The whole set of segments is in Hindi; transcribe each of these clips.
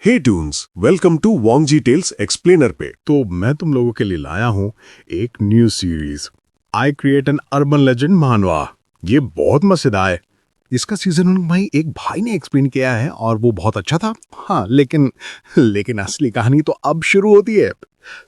Hey toons, welcome to Wangji tales explainer पे। तो मैं तुम लोगों के लिए लाया हूँ एक new series I create an urban legend मानवा। ये बहुत मजेदार है। इसका सीजन 1 भाई एक भाई ने एक्सप्लेन किया है और वो बहुत अच्छा था। हाँ, लेकिन असली कहानी तो अब शुरू होती है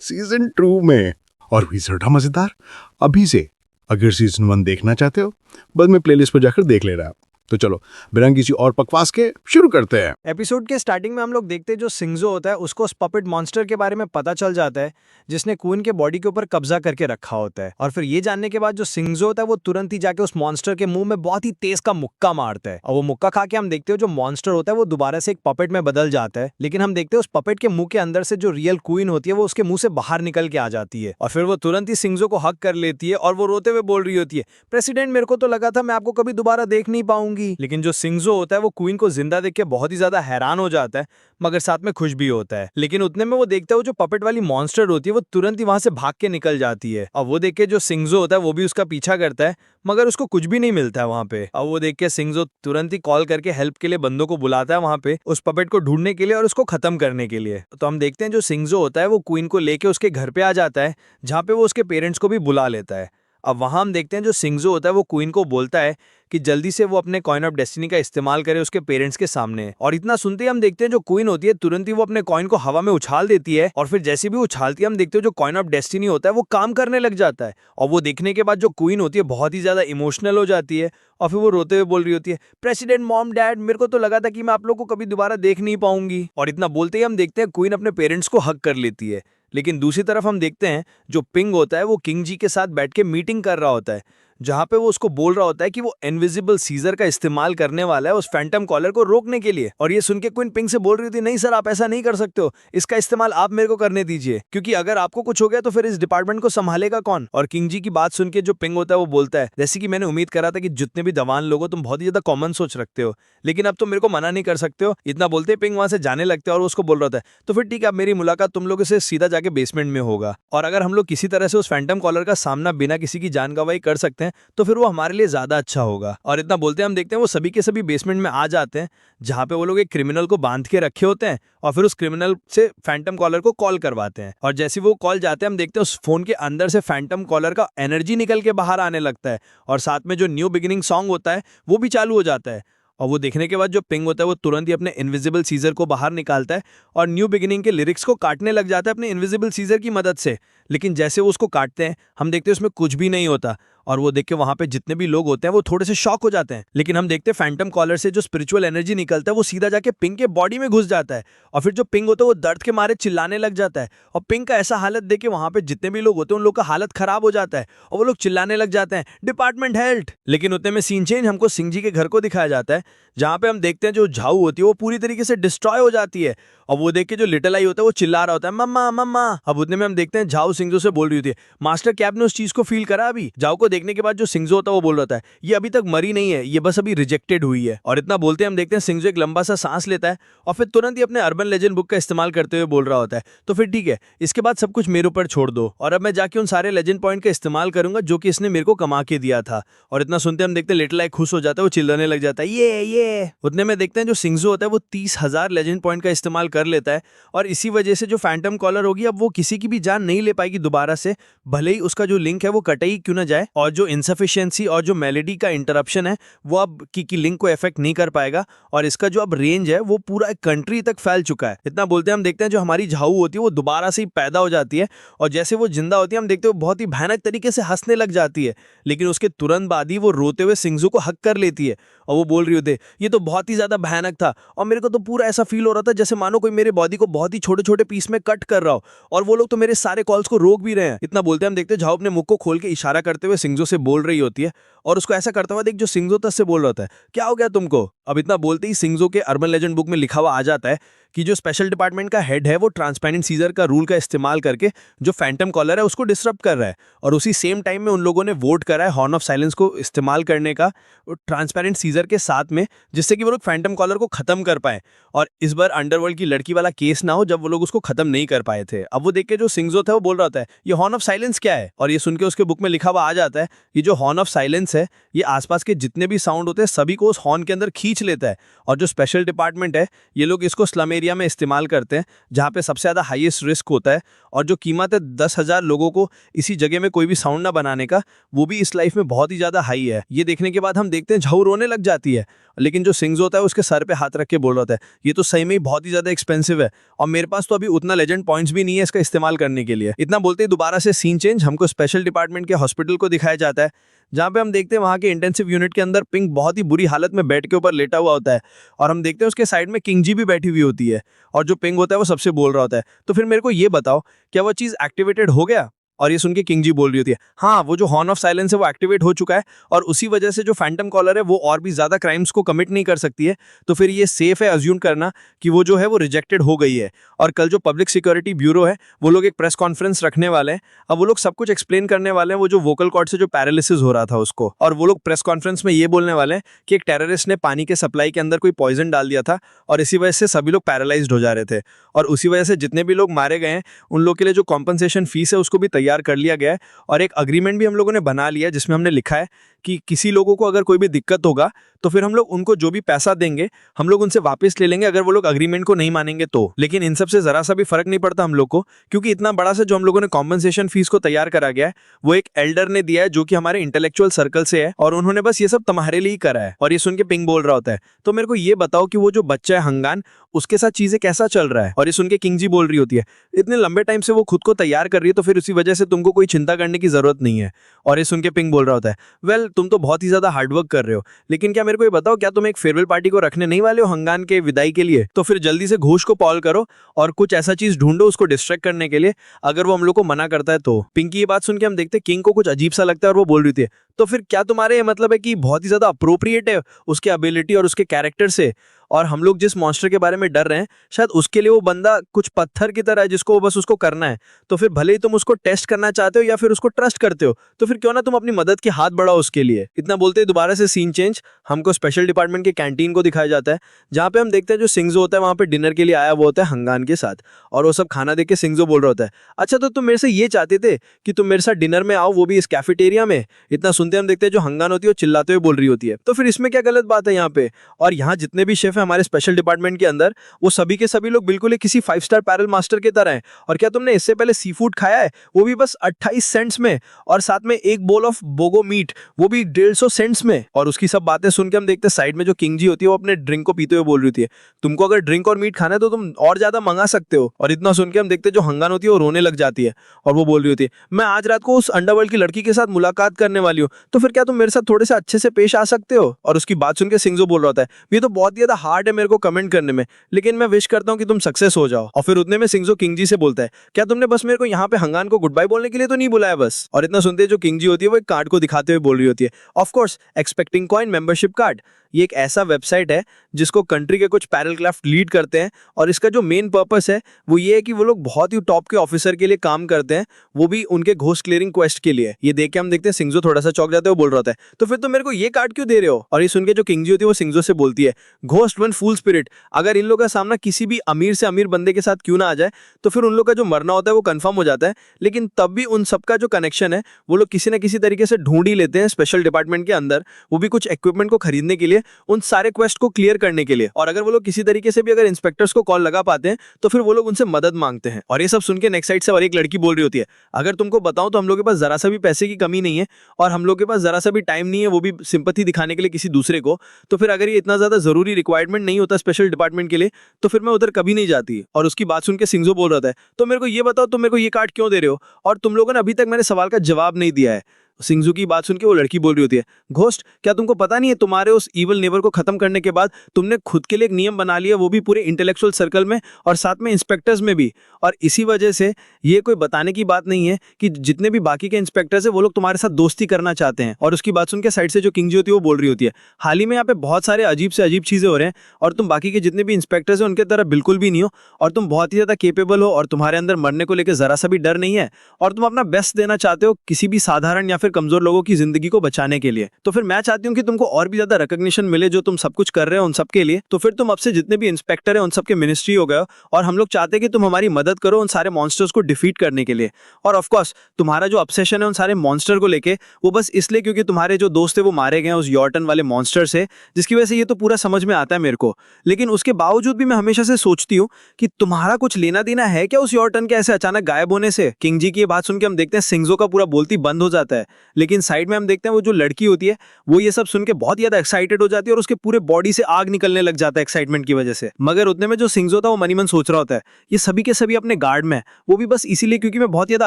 सीजन 2 में, और भी ज्यादा मजेदार। अभी से अगर सीजन 1 देखना चाहते हो बस मैं प्लेलिस्ट पर जाकर देख ले रहा। तो चलो बिना किसी और बकवास के शुरू करते हैं। एपिसोड के स्टार्टिंग में हम लोग देखते हैं जो सिंगजो होता है उसको उस पपेट मॉन्स्टर के बारे में पता चल जाता है जिसने क्वीन के बॉडी के ऊपर कब्जा करके रखा होता है। और फिर ये जानने के बाद जो सिंगजो होता है वो तुरंत ही जाके उस मॉन्स्टर के मुंह में बहुत ही तेज का मुक्का मारता है। और वो मुक्का खा के हम देखते हो जो मॉन्स्टर होता है वो दोबारा से एक पपेट में बदल जाता है। लेकिन हम देखते हैं उस पपेट के मुंह के अंदर से जो रियल क्वीन होती है वो उसके मुंह से बाहर निकल के आ जाती है। और फिर वो तुरंत ही सिंगजो को हक कर लेती है और वो रोते हुए बोल रही होती है, प्रेसिडेंट मेरे को तो लगा था मैं आपको कभी दोबारा देख नहीं पाऊंगी। लेकिन जो सिंगजो होता है वो क्वीन को जिंदा देख के बहुत ही ज्यादा हैरान हो जाता है मगर साथ में खुश भी होता है। लेकिन उतने में वो देखता है वो जो पपेट वाली मॉन्स्टर होती है वो तुरंत ही वहां से भाग के निकल जाती है। और वो देख के जो सिंगजो होता है वो भी उसका पीछा करता है मगर उसको कुछ भी नहीं मिलता है वहां पे। अब वो देख के सिंगजो तुरंत ही कॉल करके हेल्प के लिए बंदों को बुलाता है वहां पे उस पपेट को ढूंढने के लिए और उसको खत्म करने के लिए। तो हम देखते हैं जो सिंगजो होता है वो क्वीन को लेके उसके घर पे आ जाता है जहाँ पे वो उसके पेरेंट्स को भी बुला लेता है। अब वहां हम देखते हैं जो सिंगजो होता है वो क्वीन को बोलता है कि जल्दी से वो अपने कॉइन ऑफ डेस्टिनी का इस्तेमाल करे उसके पेरेंट्स के सामने। और इतना सुनते ही हम देखते हैं जो क्वीन होती है तुरंत ही वो अपने कॉइन को हवा में उछाल देती है और फिर जैसे भी उछालती है हम देखते हैं जो कॉइन ऑफ डेस्टिनी होता है वो काम करने लग जाता है। और वो देखने के बाद जो क्वीन होती है बहुत ही ज्यादा इमोशनल हो जाती है और फिर वो रोते हुए बोल रही होती है, प्रेसिडेंट मॉम डैड मेरे को तो लगा था कि मैं आप लोग को कभी दोबारा देख नहीं पाऊंगी। और इतना बोलते ही हम देखते हैं क्वीन अपने पेरेंट्स को हक कर लेती है। लेकिन दूसरी तरफ हम देखते हैं जो पिंग होता है वो किंग जी के साथ बैठ के मीटिंग कर रहा होता है जहां पे वो उसको बोल रहा होता है कि वो इनविजिबल सीजर का इस्तेमाल करने वाला है उस फैंटम कॉलर को रोकने के लिए। और ये सुन के क्वीन पिंग से बोल रही थी, नहीं सर आप ऐसा नहीं कर सकते हो, इसका इस्तेमाल आप मेरे को करने दीजिए क्योंकि अगर आपको कुछ हो गया तो फिर इस डिपार्टमेंट को संभालेगा कौन। और किंग जी की बात सुन के जो पिंग होता है वो बोलता है, जैसे कि मैंने उम्मीद करा था कि जितने भी जवान लोग हो तुम बहुत ही ज्यादा कॉमन सोच रखते हो लेकिन अब तो मेरे को मना नहीं कर सकते हो। इतना बोलते पिंग वहां से जाने लगते हैं और उसको बोल रहा था, तो फिर ठीक है अब मेरी मुलाकात तुम लोगों से सीधा जाके बेसमेंट में होगा और अगर हम लोग किसी तरह से उस फैंटम कॉलर का सामना बिना किसी की जान गवाही कर सकते हैं तो फिर वो हमारे लिए ज्यादा अच्छा होगा। और इतना बोलते हम देखते हैं वो सभी के सभी बेसमेंट में आ जाते हैं जहां पे वो लोग एक क्रिमिनल को बांध के रखे होते हैं और फिर उस क्रिमिनल से फैंटम कॉलर को कॉल करवाते हैं। और जैसे वो कॉल जाते हैं हम देखते हैं उस फोन के अंदर से फैंटम कॉलर का एनर्जी निकल के बाहर आने लगता है और साथ में जो न्यू बिगिनिंग सॉन्ग होता है वो भी चालू हो जाता है। और वो देखने के बाद जो पिंग होता है वो तुरंत ही अपने इनविजिबल सीजर को बाहर निकालता है और न्यू बिगिनिंग के लिरिक्स को काटने लग जाता है अपने इनविजिबल सीजर की मदद से। लेकिन जैसे वो उसको काटते हैं हम देखते हैं उसमें कुछ भी नहीं होता और वो देख के वहां पे जितने भी लोग होते हैं वो थोड़े से शॉक हो जाते हैं। लेकिन हम देखते हैं फैंटम कॉलर से जो स्पिरिचुअल एनर्जी निकलता है वो सीधा जाके पिंग के बॉडी में घुस जाता है और फिर जो पिंग होता है वो दर्द के मारे चिल्लाने लग जाता है। और पिंग का ऐसा हालत देख के वहां पे जितने भी लोग होते हैं उन लोग का हालत खराब हो जाता है और वो लोग चिल्लाने लग जाते हैं, डिपार्टमेंट हेल्प। लेकिन उतने में सीन चेंज हमको सिंह जी के घर को दिखाया जाता है जहां पे हम देखते हैं जो झाऊ होती है वो पूरी तरीके से डिस्ट्रॉय हो जाती है और वो देख के जो लिटिल आई होता है वो चिल्ला रहा होता है, मम्मा मम्मा। अब उतने में हम देखते हैं झाऊ सिंगजो से बोल रही होती है, मास्टर कैब ने उस चीज को फील करा अभी। झाऊ को देखने के बाद जो सिंगजो होता है वो बोल रहा था, ये अभी तक मरी नहीं है, ये बस अभी रिजेक्टेड हुई है। और इतना बोलते हम देखते हैं सिंगजो एक लंबा सा सांस लेता है और फिर तुरंत ही अपने अर्बन लेजेंड बुक का इस्तेमाल करते हुए बोल रहा होता है, तो फिर ठीक है इसके बाद सब कुछ मेरे ऊपर छोड़ दो और अब मैं जाके उन सारे लेजेंड पॉइंट का इस्तेमाल करूंगा जो कि इसने मेरे को कमा के दिया था। और इतना सुनते हम देखते हैं लिटिल आई खुश हो जाता है, वो चिल्लाने लग जाता है, ये। उतने में देखते हैं जो सिंगजो होता है वो 30,000 लेजेंड पॉइंट का इस्तेमाल कर लेता है और इसी वजह से जो फैंटम कॉलर होगी अब वो किसी की भी जान नहीं ले पाएगी दोबारा से, भले ही उसका जो लिंक है वो कटे ही क्यों ना जाए। और जो इनसफिशिएंसी और जो मेलेडी का इंटरप्शन है वो अब की लिंक को इफेक्ट नहीं कर पाएगा और इसका जो अब रेंज है वो पूरा एक कंट्री तक फैल चुका है। इतना बोलते हैं हम देखते हैं जो हमारी झाऊ होती है वो दोबारा से ही पैदा हो जाती है और जैसे वो जिंदा होती है हम देखते हैं बहुत ही भयानक तरीके से हंसने लग जाती है। लेकिन उसके तुरंत बाद ही वो रोते हुए सिंगजो को हक कर लेती है और वो बोल रही होती है, ये तो बहुत ही ज्यादा भयानक था और मेरे को तो पूरा ऐसा फील हो रहा था जैसे मानो कोई मेरे बॉडी को बहुत ही छोटे छोटे पीस में कट कर रहा हो और वो लोग तो मेरे सारे कॉल्स को रोक भी रहे हैं। इतना बोलते हम देखते हैं झाऊ अपने मुख को खोल के इशारा करते हुए सिंगजो से बोल रही होती है और उसको ऐसा करता हुआ देख जो सिंगजो तस से बोल रहा होता है, क्या हो गया तुमको। अब इतना बोलते ही सिंगजो के अर्बन लेजेंड बुक में लिखा हुआ आ जाता है कि जो स्पेशल डिपार्टमेंट का हेड है वो ट्रांसपेरेंट सीजर का रूल का इस्तेमाल करके जो फैंटम कॉलर है उसको डिसरप्ट कर रहा है और उसी सेम टाइम में उन लोगों ने वोट करा है हॉर्न ऑफ साइलेंस को इस्तेमाल करने का ट्रांसपेरेंट सीजर के साथ में जिससे कि वो लोग फैंटम कॉलर को खत्म कर पाए। और इस बार अंडरवर्ल्ड की लड़की वाला केस ना हो जब वो लोग उसको खत्म नहीं कर पाए थे। अब वो देख के जो सिंगजो था वो बोल रहा होता है ये हॉर्न ऑफ साइलेंस क्या है, और ये सुन के उसके बुक में लिखा हुआ आ जाता है ये जो हॉर्न ऑफ साइलेंस है ये आसपास के जितने भी साउंड होते हैं सभी को उस हॉर्न के अंदर खींच लेता है। और जो स्पेशल डिपार्टमेंट है ये लोग इसको स्लम एरिया में इस्तेमाल करते हैं जहाँ पे सबसे ज़्यादा हाईएस्ट रिस्क होता है, और जो कीमत है 10,000 लोगों को इसी जगह में कोई भी साउंड ना बनाने का, वो भी इस लाइफ में बहुत ही ज़्यादा हाई है। ये देखने के बाद हम देखते हैं झाऊ रोने लग जाती है, लेकिन जो सिंग्स होता है उसके सर पे हाथ रख के बोल रहा होता है ये तो सही में ही बहुत ही ज़्यादा एक्सपेंसिव है और मेरे पास तो अभी उतना लेजेंड पॉइंट्स भी नहीं है इसका इस्तेमाल करने के लिए। इतना बोलते ही दोबारा से सीन चेंज हमको स्पेशल डिपार्टमेंट के हॉस्पिटल को दिखाया जाता है, जहाँ पे हम देखते हैं वहाँ के इंटेंसिव यूनिट के अंदर पिंक बहुत ही बुरी हालत में बेड के ऊपर लेटा हुआ होता है, और हम देखते हैं उसके साइड में किंग जी भी बैठी हुई होती है, और जो पिंक होता है वो सबसे बोल रहा होता है। तो फिर मेरे को ये बताओ क्या वो चीज़ एक्टिवेटेड हो गया? और ये सुन के किंग जी बोल रही होती है हाँ वो जो हॉर्न ऑफ साइलेंस है वो एक्टिवेट हो चुका है, और उसी वजह से जो फैंटम कॉलर है वो और भी ज़्यादा क्राइम्स को कमिट नहीं कर सकती है। तो फिर ये सेफ है अज्यूम करना कि वो जो है वो रिजेक्टेड हो गई है। और कल जो पब्लिक सिक्योरिटी ब्यूरो है वो लोग एक प्रेस कॉन्फ्रेंस रखने वाले हैं। अब वो लोग सब कुछ एक्सप्लेन करने वाले हैं वो जो वोकल कॉर्ड से जो पैरालिसिस हो रहा था उसको, और वो लोग प्रेस कॉन्फ्रेंस में ये बोलने वाले हैं कि एक टेररिस्ट ने पानी के सप्लाई के अंदर कोई पॉइजन डाल दिया था और इसी वजह से सभी लोग पैरालाइज्ड हो जा रहे थे, और उसी वजह से जितने भी लोग मारे गए हैं उन लोग के लिए जो कॉम्पनसेशन फीस है उसको भी तैयार कर लिया गया है। और एक अग्रीमेंट भी हम लोगों ने बना लिया जिसमें हमने लिखा है कि किसी लोगों को अगर कोई भी दिक्कत होगा तो फिर हम लोग उनको जो भी पैसा देंगे हम लोग उनसे वापस ले लेंगे अगर वो लोग अग्रीमेंट को नहीं मानेंगे तो। लेकिन इन सब से जरा सा भी फर्क नहीं पड़ता हम लोग को, क्योंकि इतना बड़ा से जो हम लोगों ने कॉम्पनसेशन फीस को तैयार करा गया है वो एक एल्डर ने दिया है जो कि हमारे इंटेलेक्चुअल सर्कल से है, और उन्होंने बस ये सब तुम्हारे लिए ही करा है। और ये सुन के पिंग बोल रहा होता है तो मेरे को ये बताओ कि वो जो बच्चा है हंगान उसके साथ चीजें कैसा चल रहा है? और ये सुन के किंग जी बोल रही होती है इतने लंबे टाइम से वो खुद को तैयार कर रही है तो फिर उसी वजह से तुमको कोई चिंता करने की जरूरत नहीं है। और ये सुन के पिंग बोल रहा होता है वेल तुम तो बहुत ही ज्यादा हार्डवर्क कर रहे हो, लेकिन क्या मेरे को ये बताओ क्या तुम एक फेयरवेल पार्टी को रखने नहीं वाले हो हंगान के विदाई के लिए? तो फिर जल्दी से घोष को कॉल करो और कुछ ऐसा चीज ढूंढो उसको डिस्ट्रैक्ट करने के लिए, अगर वो हम लोग को मना करता है तो। पिंक की ये बात सुन के हम देखते हैं किंग को कुछ अजीब सा लगता है और वो बोल रही थी तो फिर क्या तुम्हारे ये मतलब है कि बहुत ही ज्यादा अप्रोप्रिएट है उसके एबिलिटी और उसके कैरेक्टर से, और हम लोग जिस मॉन्स्टर के बारे में डर रहे हैं शायद उसके लिए वो बंदा कुछ पत्थर की तरह है जिसको बस उसको करना है। तो फिर भले ही तुम उसको टेस्ट करना चाहते हो या फिर उसको ट्रस्ट करते हो तो फिर क्यों ना तुम अपनी मदद के हाथ बढ़ाओ उसके लिए। इतना बोलते ही दोबारा से सीन चेंज हमको स्पेशल डिपार्टमेंट के कैंटीन को दिखाया जाता है, जहाँ पे हम देखते हैं जो सिंग्जो होता है वहाँ पे डिनर के लिए आया वो होता है हंगान के साथ, और वो सब खाना देख के सिंग्जो बोल रहा होता है अच्छा तो तुम मेरे से ये चाहते थे कि तुम मेरे साथ डिनर में आओ वो भी इस कैफेटेरिया में। इतना सुनते हम देखते हैं जो हंगान होती है वो चिल्लाते हुए बोल रही होती है तो फिर इसमें क्या गलत बात है यहाँ पे? और यहाँ जितने भी शेफ है हमारे स्पेशल डिपार्टमेंट के अंदर वो सभी के सभी लोग बिल्कुल किसी 5 स्टार पैरल मास्टर की तरह हैं। और क्या तुमने इससे पहले सी फूड खाया है वो भी बस 28 सेंट्स में, और साथ में एक बोल ऑफ बोगो मीट वो भी 150 सेंट्स में। और उसकी सब बातें सुन के हम देखते हैं साइड में जो किंग जी होती है वो अपने ड्रिंक को पीते हुए बोल रही थी तुमको अगर ड्रिंक और मीट खाना है तो तुम और ज्यादा मंगा सकते हो। और इतना सुन के हम देखते हैं जो हंगान होती है वो रोने लग जाती है और वो बोल रही होती है मैं आज रात को उस अंडरवर्ल्ड की लड़की के साथ मुलाकात करने वाली हूँ तो फिर क्या तुम मेरे साथ थोड़े से अच्छे से पेश आ सकते हो? और उसकी बात सुन के सिंग्जो बोल रहा होता है ये तो बहुत ज्यादा हार्ड है मेरे को कमेंट करने में, लेकिन मैं विश करता हूं कि तुम सक्सेस हो जाओ। और फिर उतने में सिंग्जो किंग जी से बोलता है क्या तुमने बस मेरे को यहाँ पे हंगान को गुड बाय बोलने के लिए तो नहीं बुलाया बस? और इतना सुनते जो किंग जी होती है वो एक कार्ड को दिखाते हुए बोल रही होती है of course expecting coin membership card. ये एक ऐसा वेबसाइट है जिसको कंट्री के कुछ पैरलक्राफ्ट लीड करते हैं, और इसका जो मेन पर्पस है वो ये है कि वो लोग बहुत ही टॉप के ऑफिसर के लिए काम करते हैं, वो भी उनके घोस्ट क्लियरिंग क्वेस्ट के लिए। ये देख के हम देखते हैं सिंग्जो थोड़ा सा चौंक जाते हैं, वो बोल रहा होता है तो फिर तुम मेरे को ये कार्ड क्यों दे रहे हो? और ये सुन के जो किंग जी होती है वो सिंग्जो से बोलती है घोस्ट वन फूल स्पिरिट, अगर इन लोगों का सामना किसी भी अमीर से अमीर बंदे के साथ क्यों ना आ जाए तो फिर उन लोग का जो मरना होता है वो कंफर्म हो जाता है, लेकिन तब भी उन सबका जो कनेक्शन है वो लोग किसी न किसी तरीके से ढूंढ ही लेते हैं स्पेशल डिपार्टमेंट के अंदर, वो भी कुछ इक्विपमेंट को खरीदने के लिए, उन सारे क्वेस्ट को क्लियर करने के लिए। और अगर वो लोग किसी तरीके से भी अगर इंस्पेक्टर्स को कॉल लगा पाते हैं तो फिर वो लोग उनसे मदद मांगते हैं। और ये सब सुन के नेक्स्ट साइड से और एक लड़की बोल रही होती है अगर तुमको बताऊं तो हम लोग के पास जरा सा भी पैसे की कमी नहीं है और हम लोग के पास जरा सा भी टाइम नहीं है वो भी सिंपैथी दिखाने के लिए किसी दूसरे को, तो फिर अगर ये इतना ज्यादा जरूरी रिक्वायरमेंट नहीं होता स्पेशल डिपार्टमेंट के लिए तो फिर मैं उधर कभी नहीं जाती। और उसकी बात सुन के सिंग्जो बोल रहा था तो मेरे को ये बताओ तुम मेरे को ये कार्ड क्यों दे रहे हो और तुम लोगों ने अभी तक मेरे सवाल का जवाब नहीं दिया है। सिंग्जू की बात सुन के वो लड़की बोल रही होती है घोस्ट क्या तुमको पता नहीं है तुम्हारे उस इवल नेबर को खत्म करने के बाद तुमने खुद के लिए एक नियम बना लिया, वो भी पूरे इंटेलेक्चुअल सर्कल में और साथ में इंस्पेक्टर्स में भी, और इसी वजह से ये कोई बताने की बात नहीं है कि जितने भी बाकी के इंस्पेक्टर्स है वो लोग तुम्हारे साथ दोस्ती करना चाहते हैं। और उसकी बात सुन के साइड से जो किंग जी होती है वो बोल रही होती है हाल ही में यहाँ पे बहुत सारे अजीब से अजीब चीजें हो रहे हैं और तुम बाकी के जितने भी इंस्पेक्टर्स हैं उनके तरह बिल्कुल भी नहीं हो और तुम बहुत ही ज्यादा केपेबल हो और तुम्हारे अंदर मरने को लेकर जरा सा भी डर नहीं है और तुम अपना बेस्ट देना चाहते हो किसी भी साधारण या फिर फिर कमजोर लोगों की जिंदगी को बचाने के लिए। तो फिर मैं चाहती हूँ कि तुमको और भी ज्यादा रिकॉग्निशन मिले जो तुम सब कुछ कर रहे हो उन सबके लिए। तो फिर तुम अब से जितने भी इंस्पेक्टर है उन सबके मिनिस्ट्री हो गए और हम लोग चाहते हैं कि तुम हमारी मदद करो उन सारे मॉन्स्टर्स को डिफीट करने के लिए। और ऑफकोर्स तुम्हारा जो ऑब्सेशन है उन सारे मॉन्स्टर को लेके वो बस इसलिए क्योंकि तुम्हारे जो दोस्त थे वो मारे गए उस यॉर्टन वाले मॉन्स्टर से, जिसकी वजह से ये तो पूरा समझ में आता है मेरे को। लेकिन उसके बावजूद भी मैं हमेशा से सोचती हूँ कि तुम्हारा कुछ लेना देना है क्या उस यॉर्टन के ऐसे अचानक गायब होने से। किंग जी की ये बात सुन के हम देखते हैं सिंगजो का पूरा बोलती बंद हो जाता है, लेकिन साइड में हम देखते हैं वो जो लड़की होती है वो ये सब सुन के बहुत ज्यादा एक्साइटेड हो जाती है और उसके पूरे बॉडी से आग निकलने लग जाता है एक्साइटमेंट की वजह से। मगर उतने में जो सिंगजो था वो मनी मन सोच रहा होता है ये सभी के सभी अपने गार्ड में, वो भी बस इसीलिए क्योंकि मैं बहुत ज्यादा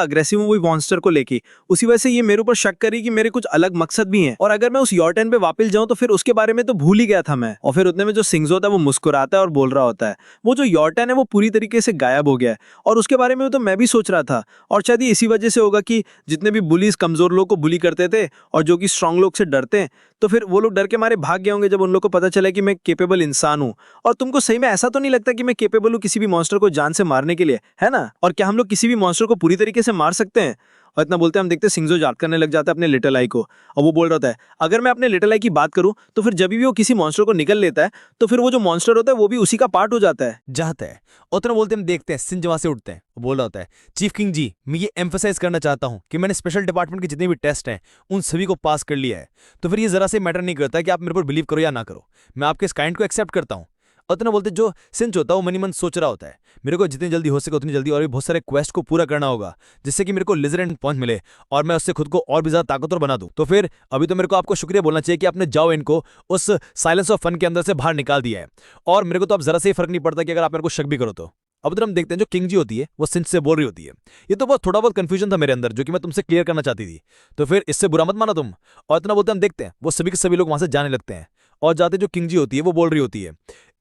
अग्रेसिव हूँ वही मॉन्स्टर को लेके। उसी वजह से ये मेरे ऊपर शक करी कि मेरे कुछ अलग मकसद भी हैं और अगर मैं उस यॉर्टन पे वापस जाऊं तो फिर उसके बारे में तो भूल ही गया था मैं। और फिर उतने में जो सिंगजो था वो मुस्कुराता है और बोल रहा होता है वो जो यॉर्टन है वो पूरी तरीके से गायब हो गया है और उसके बारे में तो मैं भी सोच रहा था। और शायद ये इसी वजह से होगा कि जितने भी बुलीज कमजोर लोग को बुली करते थे और जो कि स्ट्रांग लोग से डरते हैं तो फिर वो लोग डर के मारे भाग गए होंगे जब उन लोग को पता चला कि मैं केपेबल इंसान हूं। और तुमको सही में ऐसा तो नहीं लगता कि मैं केपेबल हूं किसी भी मॉन्स्टर को जान से मारने के लिए, है ना? और क्या हम लोग किसी भी मॉन्स्टर को पूरी तरीके से मार सकते हैं? और इतना बोलते हैं हम देखते हैं सिंगजो याद करने लग जाता है अपने लिटिल आई को और वो बोल रहा होता है अगर मैं अपने लिटिल आई की बात करूं तो फिर जब भी वो किसी मॉन्स्टर को निकल लेता है तो फिर वो जो मॉन्स्टर होता है वो भी उसी का पार्ट हो जाता है। जाता है। उतना बोलते हम देखते हैं सिंज वहां से उठते हैं, वो बोल रहा होता है चीफ किंग जी मैं ये एम्फसाइज करना चाहता हूं कि मैंने स्पेशल डिपार्टमेंट के जितने भी टेस्ट हैं उन सभी को पास कर लिया है। तो फिर ये जरा से मैटर नहीं करता कि आप मेरे पर बिलीव करो या ना करो, मैं आपके इस काइंड को एक्सेप्ट करता हूं। उतना बोलते जो सिंच होता है वो मनी मन सोच रहा होता है मेरे को जितनी जल्दी हो सके उतनी जल्दी और भी बहुत सारे क्वेस्ट को पूरा करना होगा जिससे कि मेरे को लिजर एंड पॉइंट मिले और मैं उससे खुद को और भी ज्यादा ताकतवर बना दूं। तो फिर अभी तो मेरे को आपको शुक्रिया बोलना चाहिए कि आपने जाओ इनको उस साइलेंस ऑफ फन के अंदर से बाहर निकाल दिया है और मेरे को तो अब जरा से ही फर्क नहीं पड़ता कि अगर आप मेरे को शक भी करो तो। अब उधर हम देखते हैं जो किंग जी होती है वो सिंच से बोल रही होती है ये तो बहुत थोड़ा बहुत कंफ्यूजन था मेरे अंदर जो कि मैं तुमसे क्लियर करना चाहती थी, तो फिर इससे बुरा मत माना तुम। और इतना बोलते हम देखते हैं वो सभी के सभी लोग वहां से जाने लगते हैं और जाते जो किंग जी होती है वो बोल रही होती है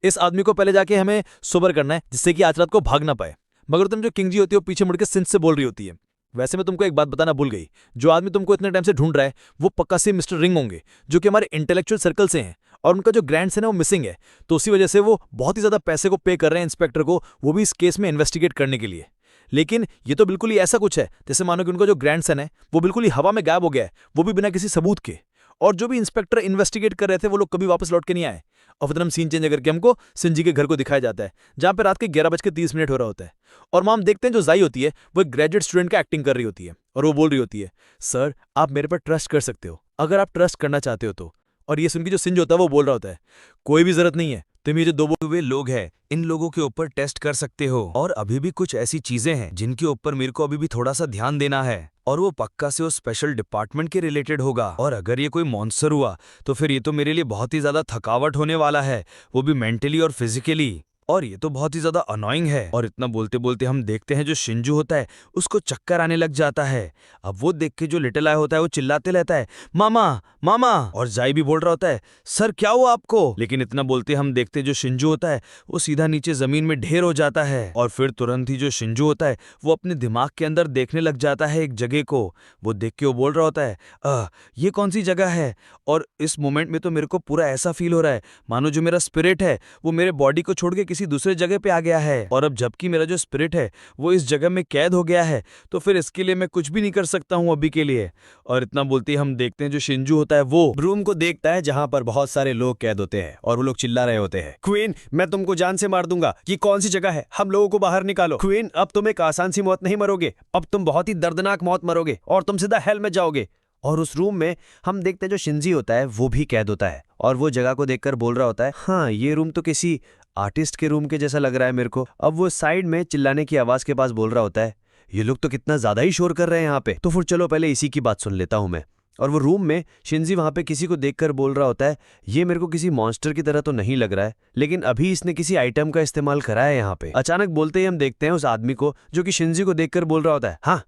इस आदमी को पहले जाके हमें सोबर करना है जिससे कि आज रात को भाग ना पाए। मगर तुम जो किंग जी होती है वो पीछे मुड़कर सिंच से बोल रही होती है वैसे मैं तुमको एक बात बताना भूल गई, जो आदमी तुमको इतने टाइम से ढूंढ रहा है वो पक्का से मिस्टर रिंग होंगे जो कि हमारे इंटेलेक्चुअल सर्कल से हैं और उनका जो ग्रैंडसन है वो मिसिंग है। तो उसी वजह से वो बहुत ही ज्यादा पैसे को पे कर रहे हैं इंस्पेक्टर को, वो भी इस केस में इन्वेस्टिगेट करने के लिए। लेकिन ये तो बिल्कुल ही ऐसा कुछ है जैसे मानो कि उनका जो ग्रैंडसन है वो बिल्कुल ही हवा में गायब हो गया है, वो भी बिना किसी सबूत के। और जो भी इंस्पेक्टर इन्वेस्टिगेट कर रहे थे वो लोग कभी वापस लौट के नहीं आए। और फिर हम सीन चेंज करके हमको सिंजी के घर को दिखाया जाता है जहां पे रात के 11:30 हो रहा होता है और वहां हम देखते हैं जो जाई होती है वो एक ग्रेजुएट स्टूडेंट का एक्टिंग कर रही होती है और वो बोल रही होती है सर आप मेरे पर ट्रस्ट कर सकते हो अगर आप ट्रस्ट करना चाहते हो तो। और ये सुन के जो सिंज होता है वो बोल रहा होता है कोई भी जरूरत नहीं है, तुम ये जो दो हुए लोग हैं इन लोगों के ऊपर टेस्ट कर सकते हो और अभी भी कुछ ऐसी चीजें हैं जिनके ऊपर मेरे को अभी भी थोड़ा सा ध्यान देना है और वो पक्का से उस स्पेशल डिपार्टमेंट के रिलेटेड होगा। और अगर ये कोई मॉन्स्टर हुआ तो फिर ये तो मेरे लिए बहुत ही ज्यादा थकावट होने वाला है, वो भी मेंटली और फिजिकली, और ये तो बहुत ही ज्यादा अनोइंग है। और इतना बोलते बोलते हम देखते हैं जो शिंजू होता है उसको चक्कर आने लग जाता है। अब वो देख के जो लिटिल आई होता है वो चिल्लाते रहता है मामा मामा, और जाई भी बोल रहा होता है सर क्या हुआ आपको। लेकिन इतना बोलते हम देखते जो शिंजू होता है वो सीधा नीचे जमीन में ढेर हो जाता है और फिर तुरंत ही जो शिंजू होता है वो अपने दिमाग के अंदर देखने लग जाता है एक जगह को। वो देख के वो बोल रहा होता है ये कौन सी जगह है। और इस मोमेंट में तो मेरे को पूरा ऐसा फील हो रहा है मानो जो मेरा स्पिरिट है वो मेरे बॉडी को छोड़ के किसी दूसरे जगह पे आ गया है और अब जबकि मेरा जो स्पिरिट है वो इस जगह में कैद हो गया है तो फिर इसके लिए मैं कुछ भी नहीं कर सकता हूं अभी के लिए। और इतना बोलते ही हम देखते हैं जो शिंजू होता है वो रूम को देखता है जहां पर बहुत सारे लोग कैद होते हैं और वो लोग चिल्ला रहे होते हैं क्वीन मैं तुमको जान से मार दूंगा, ये कौन सी जगह है, हम लोगों को बाहर निकालो। क्वीन अब तुम एक आसान सी मौत नहीं मरोगे, अब तुम बहुत ही दर्दनाक मौत मरोगे और तुम सीधा हेल में जाओगे। और उस रूम में हम देखते हैं जो शिंजी होता है वो भी कैद होता है और वो जगह को देखकर बोल रहा होता है हाँ ये रूम तो किसी आर्टिस्ट के रूम के जैसा लग रहा है मेरे को। अब वो साइड में चिल्लाने की आवाज के पास बोल रहा होता है ये लोग तो कितना ज्यादा ही शोर कर रहे हैं यहाँ पे, तो फिर चलो पहले इसी की बात सुन लेता हूं मैं। और वो रूम में शिंजी वहां पे किसी को देखकर बोल रहा होता है ये मेरे को किसी मॉन्स्टर की तरह तो नहीं लग रहा है लेकिन अभी इसने किसी आइटम का इस्तेमाल करा है यहाँ पे। अचानक बोलते ही हम देखते हैं उस आदमी को जो कि शिंजी को देखकर बोल रहा होता है हाँ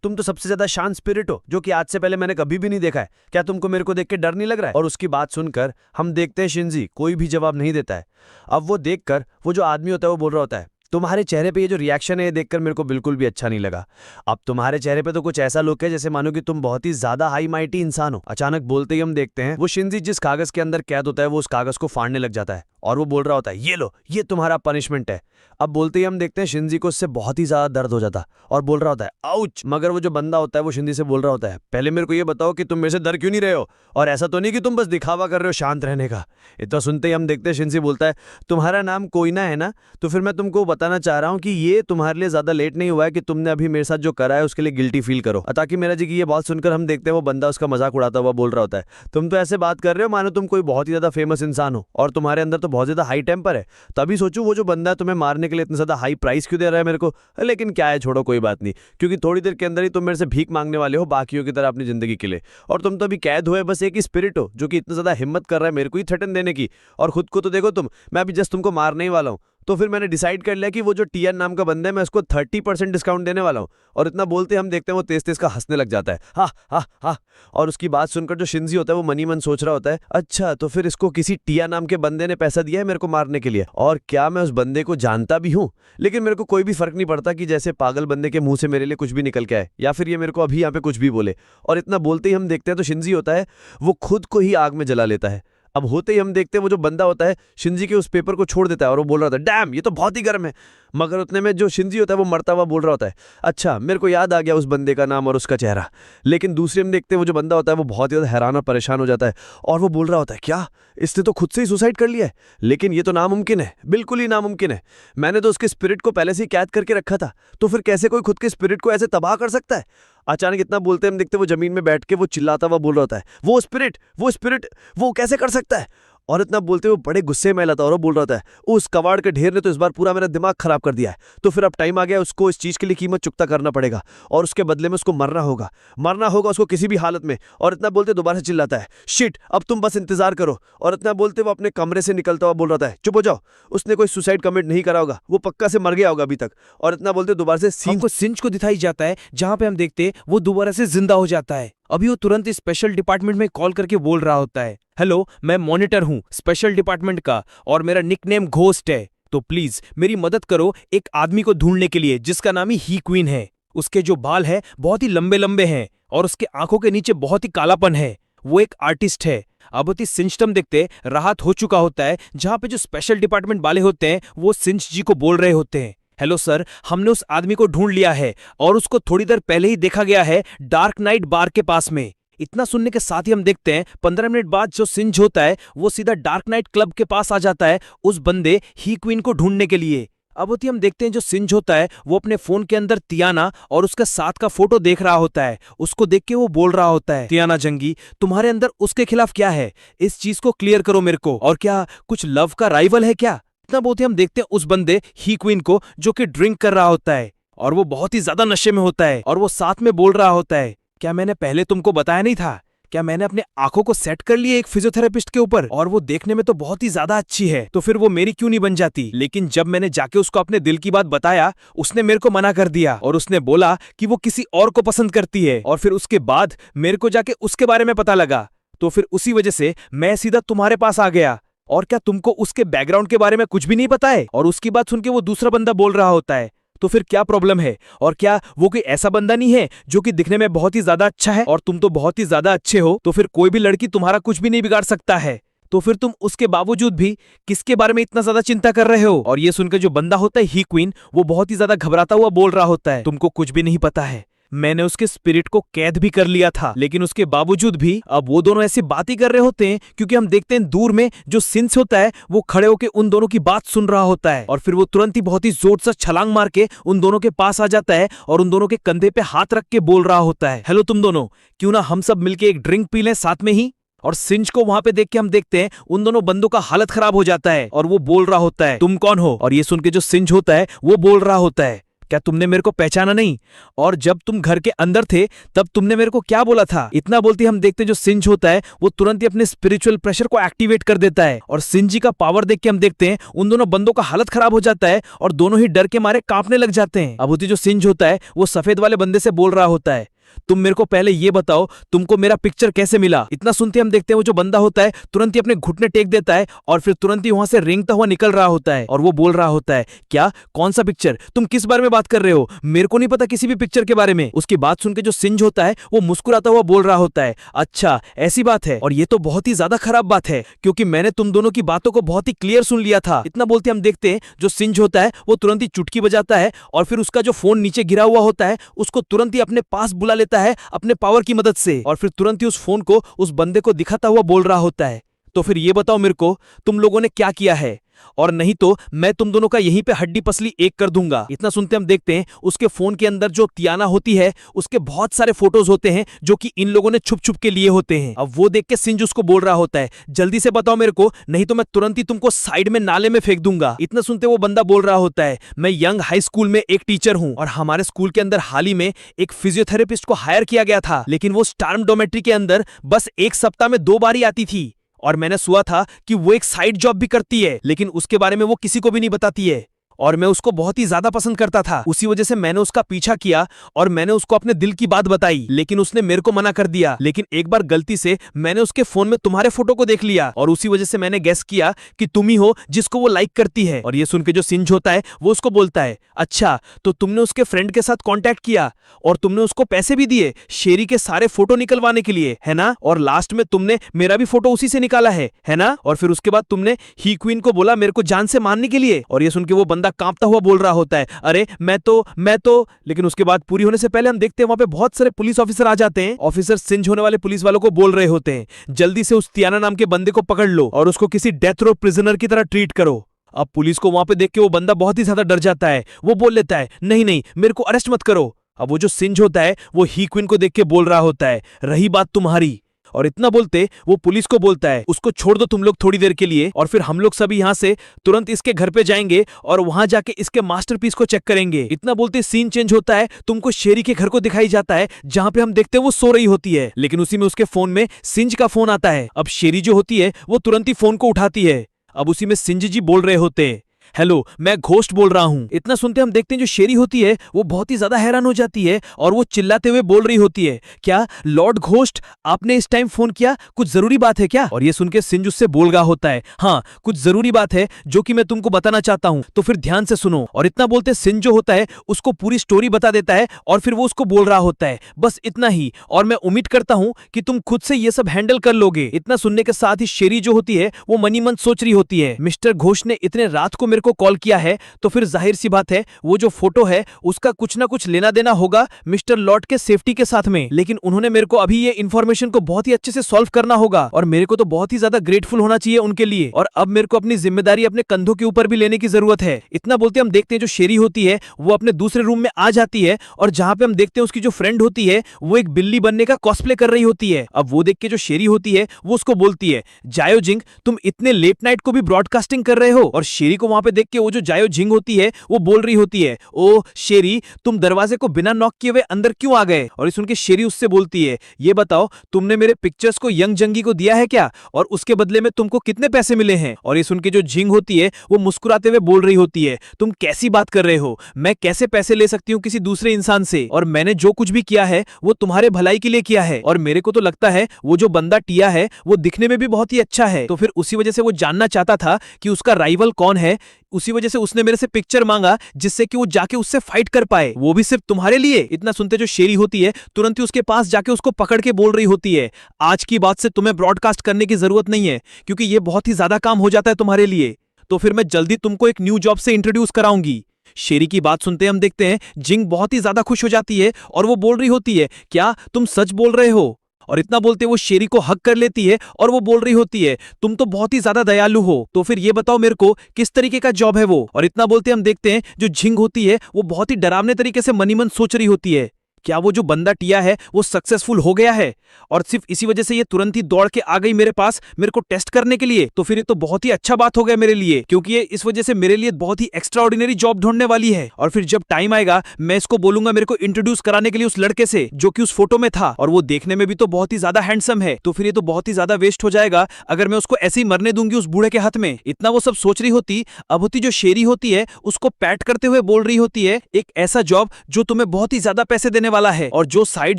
तुम तो सबसे ज्यादा शांत स्पिरिट हो जो कि आज से पहले मैंने कभी भी नहीं देखा है, क्या तुमको मेरे को देख के डर नहीं लग रहा है। और उसकी बात सुनकर हम देखते हैं शिंजी कोई भी जवाब नहीं देता है। अब वो देखकर वो जो आदमी होता है वो बोल रहा होता है तुम्हारे चेहरे पे ये जो रिएक्शन है ये देखकर मेरे को बिल्कुल भी अच्छा नहीं लगा। अब तुम्हारे चेहरे पे तो कुछ ऐसा लुक है जैसे मानो कि तुम बहुत ही ज्यादा हाई माइटी इंसान हो। अचानक बोलते ही हम देखते हैं वो शिंजी जिस कागज के अंदर कैद होता है वो उस कागज को फाड़ने लग जाता है और वो बोल रहा होता है ये लो, ये तुम्हारा पनिशमेंट है। अब बोलते ही हम देखते हैं शिंजी को इससे बहुत ही ज्यादा दर्द हो जाता और बोल रहा होता है आउच। मगर वो जो बंदा होता है वो शिंजी से बोल रहा होता है पहले मेरे को ये बताओ कि तुम मेरे से डर क्यों नहीं रहे हो, और ऐसा तो नहीं कि तुम बस दिखावा कर रहे हो शांत रहने का। इतना सुनते ही हम देखते हैं शिंजी बोलता है तुम्हारा नाम कोयना है ना, तो फिर मैं तुमको बताना चाह रहा हूँ कि ये तुम्हारे लिए ज्यादा लेट नहीं हुआ है कि तुमने अभी मेरे साथ जो करा है उसके लिए गिल्टी फील करो। ताकि मेरा जी की ये बात सुनकर हम देखते हैं वो बंदा उसका मजाक उड़ाता हुआ बोल रहा होता है तुम तो ऐसे बात कर रहे हो मानो तुम कोई बहुत ही ज्यादा फेमस इंसान हो और तुम्हारे अंदर तो बहुत ज्यादा हाई टेम्पर है। तभी सोचू वो जो बंदा है तुम्हें मारने के लिए इतना ज्यादा हाई प्राइस क्यों दे रहा है मेरे को। लेकिन क्या है, छोड़ो कोई बात नहीं, क्योंकि थोड़ी देर के अंदर ही तुम मेरे से भीख मांगने वाले हो बाकियों की तरह अपनी जिंदगी के लिए। और तुम तो अभी कैद हुए बस एक ही स्पिरिट हो जो कि इतना ज्यादा हिम्मत कर रहा है मेरे को ही थ्रेटन देने की, और खुद को तो देखो तुम, मैं अभी जस्ट तुमको मारने ही वाला हूँ। तो फिर मैंने डिसाइड कर लिया कि वो जो टीएन नाम का बंदा है मैं उसको 30% डिस्काउंट देने वाला हूँ। और इतना बोलते हम देखते हैं वो तेज तेज का हंसने लग जाता है, हा हा हा। और उसकी बात सुनकर जो शिंजी होता है वो मनी मन सोच रहा होता है अच्छा तो फिर इसको किसी टिया नाम के बंदे ने पैसा दिया है मेरे को मारने के लिए, और क्या मैं उस बंदे को जानता भी हूँ। लेकिन मेरे को कोई भी फर्क नहीं पड़ता कि जैसे पागल बंदे के मुंह से मेरे लिए कुछ भी निकल के आए या फिर ये मेरे को अभी यहाँ पे कुछ भी बोले। और इतना बोलते ही हम देखते हैं तो शिंजी होता है वो खुद को ही आग में जला लेता है। अब होते ही हम देखते हैं वो जो बंदा होता है शिंजी के उस पेपर को छोड़ देता है और वो बोल रहा था डैम ये तो बहुत ही गर्म है। मगर उतने में जो शिंजी होता है वो मरता हुआ बोल रहा होता है अच्छा मेरे को याद आ गया उस बंदे का नाम और उसका चेहरा। लेकिन दूसरे में देखते हैं वो जो बंदा होता है वो बहुत ही ज़्यादा हैरान और परेशान हो जाता है और वो बोल रहा होता है क्या इसने तो खुद से ही सुसाइड कर लिया है। लेकिन ये तो नामुमकिन है, बिल्कुल ही नामुमकिन है। मैंने तो उसके स्पिरिट को पहले से ही कैद करके रखा था, तो फिर कैसे कोई खुद के स्पिरिट को ऐसे तबाह कर सकता है। अचानक इतना बोलते हम देखते वो जमीन में बैठ के वो चिल्लाता हुआ बोल रहा होता है वो स्पिरिट वो कैसे कर सकता है। और इतना बोलते हुए बड़े गुस्से में लाता और वो बोल रहा था उस कबाड़ के ढेर ने तो इस बार पूरा मेरा दिमाग खराब कर दिया है, तो फिर अब टाइम आ गया उसको इस चीज़ के लिए कीमत चुकता करना पड़ेगा और उसके बदले में उसको मरना होगा उसको किसी भी हालत में। और इतना बोलते दोबारा से चिल्लाता है शिट अब तुम बस इंतजार करो। और इतना बोलते वो अपने कमरे से निकलता हुआ बोल रहा था चुप हो जाओ, उसने कोई सुसाइड कमिट नहीं करा होगा, वो पक्का से मर गया होगा अभी तक। और इतना बोलते दोबारा से सीन हमको सिंच को दिखाई जाता है जहां पे हम देखते वो दोबारा से जिंदा हो जाता है। अभी वो तुरंत स्पेशल डिपार्टमेंट में कॉल करके बोल रहा होता है हेलो मैं मॉनिटर हूँ स्पेशल डिपार्टमेंट का और मेरा निकनेम घोस्ट है, तो प्लीज मेरी मदद करो एक आदमी को ढूंढने के लिए जिसका नाम ही क्वीन है। उसके जो बाल है बहुत ही लंबे लंबे हैं और उसके आंखों के नीचे बहुत ही कालापन है। वो एक आर्टिस्ट है। अब सिंचतम देखते राहत हो चुका होता है जहां पे जो स्पेशल डिपार्टमेंट वाले होते हैं वो सिंच जी को बोल रहे होते हैं हेलो सर हमने उस आदमी को ढूंढ लिया है और उसको थोड़ी देर पहले ही देखा गया है डार्क नाइट बार के पास में। इतना सुनने के साथ ही हम देखते हैं 15 मिनट बाद जो सिंच होता है वो सीधा डार्क नाइट क्लब के पास आ जाता है उस बंदे ही क्वीन को ढूंढने के लिए। अब होती हम देखते हैं जो सिंच होता है वो अपने फोन के अंदर तियाना और उसके साथ का फोटो देख रहा होता है। उसको देख के वो बोल रहा होता है तियाना जंगी तुम्हारे अंदर उसके खिलाफ क्या है, इस चीज को क्लियर करो मेरे को, और क्या कुछ लव का राइवल है क्या। इतना बहुत ही हम देखते हैं उस बंदे ही क्वीन को जो कि ड्रिंक कर रहा होता है और वो बहुत ही ज्यादा नशे में होता है और वो साथ में बोल रहा होता है क्या मैंने पहले तुमको बताया नहीं था, क्या मैंने अपने आंखों को सेट कर लिया एक फिजियोथेरेपिस्ट के ऊपर और वो देखने में तो बहुत ही ज्यादा अच्छी है, तो फिर वो मेरी क्यों नहीं बन जाती। लेकिन जब मैंने जाके उसको अपने दिल की बात बताया उसने मेरे को मना कर दिया और उसने बोला कि वो किसी और को पसंद करती है। और फिर उसके बाद मेरे को जाके उसके बारे में पता लगा, तो फिर उसी वजह से मैं सीधा तुम्हारे पास आ गया। और क्या तुमको उसके बैकग्राउंड के बारे में कुछ भी नहीं पता है। और उसकी बात सुन के वो दूसरा बंदा बोल रहा होता है तो फिर क्या प्रॉब्लम है, और क्या वो कोई ऐसा बंदा नहीं है जो कि दिखने में बहुत ही ज्यादा अच्छा है और तुम तो बहुत ही ज्यादा अच्छे हो, तो फिर कोई भी लड़की तुम्हारा कुछ भी नहीं बिगाड़ सकता है, तो फिर तुम उसके बावजूद भी किसके बारे में इतना ज्यादा चिंता कर रहे हो। और ये सुनकर जो बंदा होता है ही क्वीन वो बहुत ही ज्यादा घबराता हुआ बोल रहा होता है तुमको कुछ भी नहीं पता है, मैंने उसके स्पिरिट को कैद भी कर लिया था, लेकिन उसके बावजूद भी अब वो दोनों ऐसी बातें कर रहे होते हैं क्योंकि हम देखते हैं दूर में जो सिंस होता है वो खड़े होकर उन दोनों की बात सुन रहा होता है और फिर वो तुरंत ही बहुत ही जोर से छलांग मार के उन दोनों के पास आ जाता है और उन दोनों के कंधे पे हाथ रख के बोल रहा होता है हेलो तुम दोनों, क्यों ना हम सब मिलके एक ड्रिंक पी लें साथ में ही। और सिंच को वहां पे देख के हम देखते हैं उन दोनों बंदों का हालत खराब हो जाता है और वो बोल रहा होता है तुम कौन हो। और ये सुन के जो सिंच होता है वो बोल रहा होता है क्या तुमने मेरे को पहचाना नहीं, और जब तुम घर के अंदर थे तब तुमने मेरे को क्या बोला था। इतना बोलते हम देखते जो सिंच होता है वो तुरंत ही अपने स्पिरिचुअल प्रेशर को एक्टिवेट कर देता है और सिंच जी का पावर देख के हम देखते हैं उन दोनों बंदों का हालत खराब हो जाता है और दोनों ही डर के मारे कांपने लग जाते हैं। अब होती जो सिंच होता है वो सफेद वाले बंदे से बोल रहा होता है तुम मेरे को पहले ये बताओ तुमको मेरा पिक्चर कैसे मिला। इतना सुनते हम देखते हैं वो जो बंदा होता है तुरंत ही अपने घुटने टेक देता है और फिर तुरंत ही वहां से रेंगता हुआ निकल रहा होता है और वो बोल रहा होता है, क्या, कौन सा पिक्चर, तुम किस बारे में बात कर रहे हो, मेरे को नहीं पता किसी भी पिक्चर के बारे में। उसकी बात सुन के जो सिंज होता है वो मुस्कुराता हुआ बोल रहा होता है, अच्छा ऐसी बात है, और ये तो बहुत ही ज्यादा खराब बात है क्योंकि मैंने तुम दोनों की बातों को बहुत ही क्लियर सुन लिया था। इतना बोलते हम देखते हैं जो सिंज होता है वो तुरंत ही चुटकी बजाता है और फिर उसका जो फोन नीचे गिरा हुआ होता है उसको तुरंत ही अपने पास बुला लेता है अपने पावर की मदद से और फिर तुरंत ही उस फोन को उस बंदे को दिखाता हुआ बोल रहा होता है, तो फिर ये बताओ मेरे को तुम लोगों ने क्या किया है, और नहीं तो मैं तुम दोनों का यहीं पे हड्डी पसली एक कर दूंगा। इतना सुनते हम देखते हैं उसके फोन के अंदर जो तियाना होती है उसके बहुत सारे फोटोज होते हैं जो कि इन लोगों ने छुप छुप के लिए होते हैं। अब वो देख के सिंज उसको बोल रहा होता है, जल्दी से बताओ मेरे को, नहीं तो मैं तुरंत ही तुमको साइड में नाले में फेंक दूंगा। इतना सुनते वो बंदा बोल रहा होता है, मैं यंग हाई स्कूल में एक टीचर हूं और हमारे स्कूल के अंदर हाल ही में एक फिजियोथेरेपिस्ट को हायर किया गया था, लेकिन वो स्टार्म डोमेट्री के अंदर बस एक सप्ताह में 2 बार ही आती थी और मैंने सुना था कि वो एक साइड जॉब भी करती है, लेकिन उसके बारे में वो किसी को भी नहीं बताती है और मैं उसको बहुत ही ज्यादा पसंद करता था। उसी वजह से मैंने उसका पीछा किया और मैंने उसको अपने दिल की बात बताई, लेकिन उसने मेरे को मना कर दिया। लेकिन एक बार गलती से मैंने उसके फोन में तुम्हारे फोटो को देख लिया और उसी वजह से मैंने गेस किया कि तुम ही हो जिसको वो लाइक करती है। और ये सुन के जो सिंज होता है वो उसको बोलता है, अच्छा तो तुमने उसके फ्रेंड के साथ कांटेक्ट किया और तुमने उसको पैसे भी दिए शेरी के सारे फोटो निकलवाने के लिए, है ना, और लास्ट में तुमने मेरा भी फोटो उसी से निकाला है ना, और फिर उसके बाद तुमने ही क्वीन को बोला मेरे को जान से मारने के लिए। और ये सुन के वो बंदा कांपता हुआ बोल रहा होता है, अरे मैं तो लेकिन उसके बाद पूरी होने से पहले हम देखते हैं वहां पे बहुत सारे पुलिस ऑफिसर आ जाते हैं। ऑफिसर सिंज होने वाले पुलिस वालों को बोल रहे होते हैं, जल्दी से उस तियाना नाम के बंदे को पकड़ लो और उसको किसी डेथ रो प्रिजनर की तरह ट्रीट करो। अब पुलिस को वहां पे देख के वो बंदा बहुत ही ज्यादा डर जाता है, वो बोल लेता है, नहीं नहीं मेरे को अरेस्ट मत करो। अब वो जो सिंज होता है वो ही क्वीन को देख के बोल रहा होता है, रही बात तुम्हारी, और इतना बोलते वो पुलिस को बोलता है, उसको छोड़ दो तुम लोग थोड़ी देर के लिए और फिर हम लोग सभी यहां से तुरंत इसके घर पे जाएंगे और वहां जाके इसके मास्टरपीस को चेक करेंगे। इतना बोलते सीन चेंज होता है, तुमको शेरी के घर को दिखाई जाता है जहां पे हम देखते हैं वो सो रही होती है, लेकिन उसी में उसके फोन में सिंज का फोन आता है। अब शेरी जो होती है वो तुरंत ही फोन को उठाती है। अब उसी में सिंज जी बोल रहे होते हैं, हेलो मैं घोस्ट बोल रहा हूं। इतना सुनते हम देखते हैं जो शेरी होती है वो बहुत ही ज्यादा हैरान हो जाती है और वो चिल्लाते हुए बोल रही होती है, क्या लॉर्ड घोस्ट आपने इस टाइम फोन किया, कुछ जरूरी बात है क्या? और ये सुन के सिंज उससे बोल रहा होता है, हाँ कुछ जरूरी बात है जो कि मैं तुमको बताना चाहता हूं, तो फिर ध्यान से सुनो। और इतना बोलते सिंज जो होता है उसको पूरी स्टोरी बता देता है और फिर वो उसको बोल रहा होता है, बस इतना ही, और मैं उम्मीद करता हूं कि तुम खुद से ये सब हैंडल कर लोगे। इतना सुनने के साथ ही शेरी जो होती है वो मनी मन सोच रही होती है, मिस्टर घोष ने इतने रात को मेरे को कॉल किया है तो फिर जाहिर सी बात है वो जो फोटो है उसका कुछ ना कुछ लेना देना होगा मिस्टर लॉर्ड के सेफ्टी के साथ में, लेकिन उन्होंने मेरे को अभी ये इन्फॉर्मेशन को बहुत ही अच्छे से सॉल्व करना होगा और मेरे को तो बहुत ही ज्यादा ग्रेटफुल होना चाहिए उनके लिए, और अब मेरे को अपनी जिम्मेदारी अपने कंधों के ऊपर भी लेने की जरूरत है। इतना बोलते हम देखते हैं जो शेरी होती है वो अपने दूसरे रूम में आ जाती है और जहां पे हम देखते हैं उसकी जो फ्रेंड होती है वो एक बिल्ली बनने का कॉस्प्ले कर रही होती है। अब वो देख के जो शेरी होती है वो उसको बोलती है, जायो जिंग तुम इतने लेट नाइट को भी ब्रॉडकास्टिंग कर रहे हो, और शेरी को वहां पे देख के वो जो जायो जिंग होती है वो बोल रही होती है, ओ शेरी तुम दरवाजे को बिना नॉक किए हुए अंदर क्यों आ गए? और सुन के शेरी उससे बोलती है, ये बताओ तुमने मेरे पिक्चर्स को यंग जंगी को दिया है क्या, और उसके बदले में तुमको कितने पैसे मिले हैं? और ये सुन के जो जिंग होती है वो मुस्कुराते हुए बोल रही होती है, तुम कैसी बात कर रहे हो, मैं कैसे पैसे ले सकती हूँ किसी दूसरे इंसान से, और मैंने जो कुछ भी किया है वो तुम्हारे भलाई के लिए किया है, और मेरे को तो लगता है वो जो बंदा टिया है वो दिखने में भी बहुत ही अच्छा है, तो फिर उसी वजह से वो जानना चाहता था कि उसका राइवल कौन है, उसी वजह से उसने मेरे से पिक्चर मांगा जिससे कि वो जाके उससे फाइट कर पाए, वो भी सिर्फ तुम्हारे लिए। इतना सुनते जो शेरी होती है तुरंत ही उसके पास जाके उसको पकड़ के बोल रही होती है, आज की बात से तुम्हें ब्रॉडकास्ट करने की जरूरत नहीं है क्योंकि ये बहुत ही ज्यादा काम हो जाता है तुम्हारे लिए, तो फिर मैं जल्दी तुमको एक न्यू जॉब से इंट्रोड्यूस कराऊंगी। शेरी की बात सुनते हम देखते हैं जिंग बहुत ही ज्यादा खुश हो जाती है और वो बोल रही होती है, क्या तुम सच बोल रहे हो? और इतना बोलते वो शेरी को हक कर लेती है और वो बोल रही होती है, तुम तो बहुत ही ज्यादा दयालु हो, तो फिर ये बताओ मेरे को किस तरीके का जॉब है वो? और इतना बोलते हम देखते हैं जो झिंग होती है वो बहुत ही डरावने तरीके से मनी मन सोच रही होती है, क्या वो जो बंदा टिया है वो सक्सेसफुल हो गया है और सिर्फ इसी वजह से ये तुरंत ही दौड़ के आ गई मेरे पास मेरे को टेस्ट करने के लिए, तो फिर ये तो बहुत ही अच्छा बात हो गया मेरे लिए क्योंकि ये इस वजह से मेरे लिए बहुत ही एक्स्ट्राऑर्डिनरी जॉब ढूंढने वाली है, और फिर जब टाइम आएगा मैं इसको बोलूंगा मेरे को इंट्रोड्यूस कराने के लिए उस लड़के से जो कि उस फोटो में था, और वो देखने में भी तो बहुत ही ज्यादा हैंडसम है, तो फिर ये तो बहुत ही ज्यादा वेस्ट हो जाएगा अगर मैं उसको ऐसे ही मरने दूंगी उस बूढ़े के हाथ में। इतना वो सब सोच रही होती, अब होती जो शेरी होती है उसको पैट करते हुए बोल रही होती है, एक ऐसा जॉब जो तुम्हें बहुत ही ज्यादा पैसे देने वाला है, और जो साइड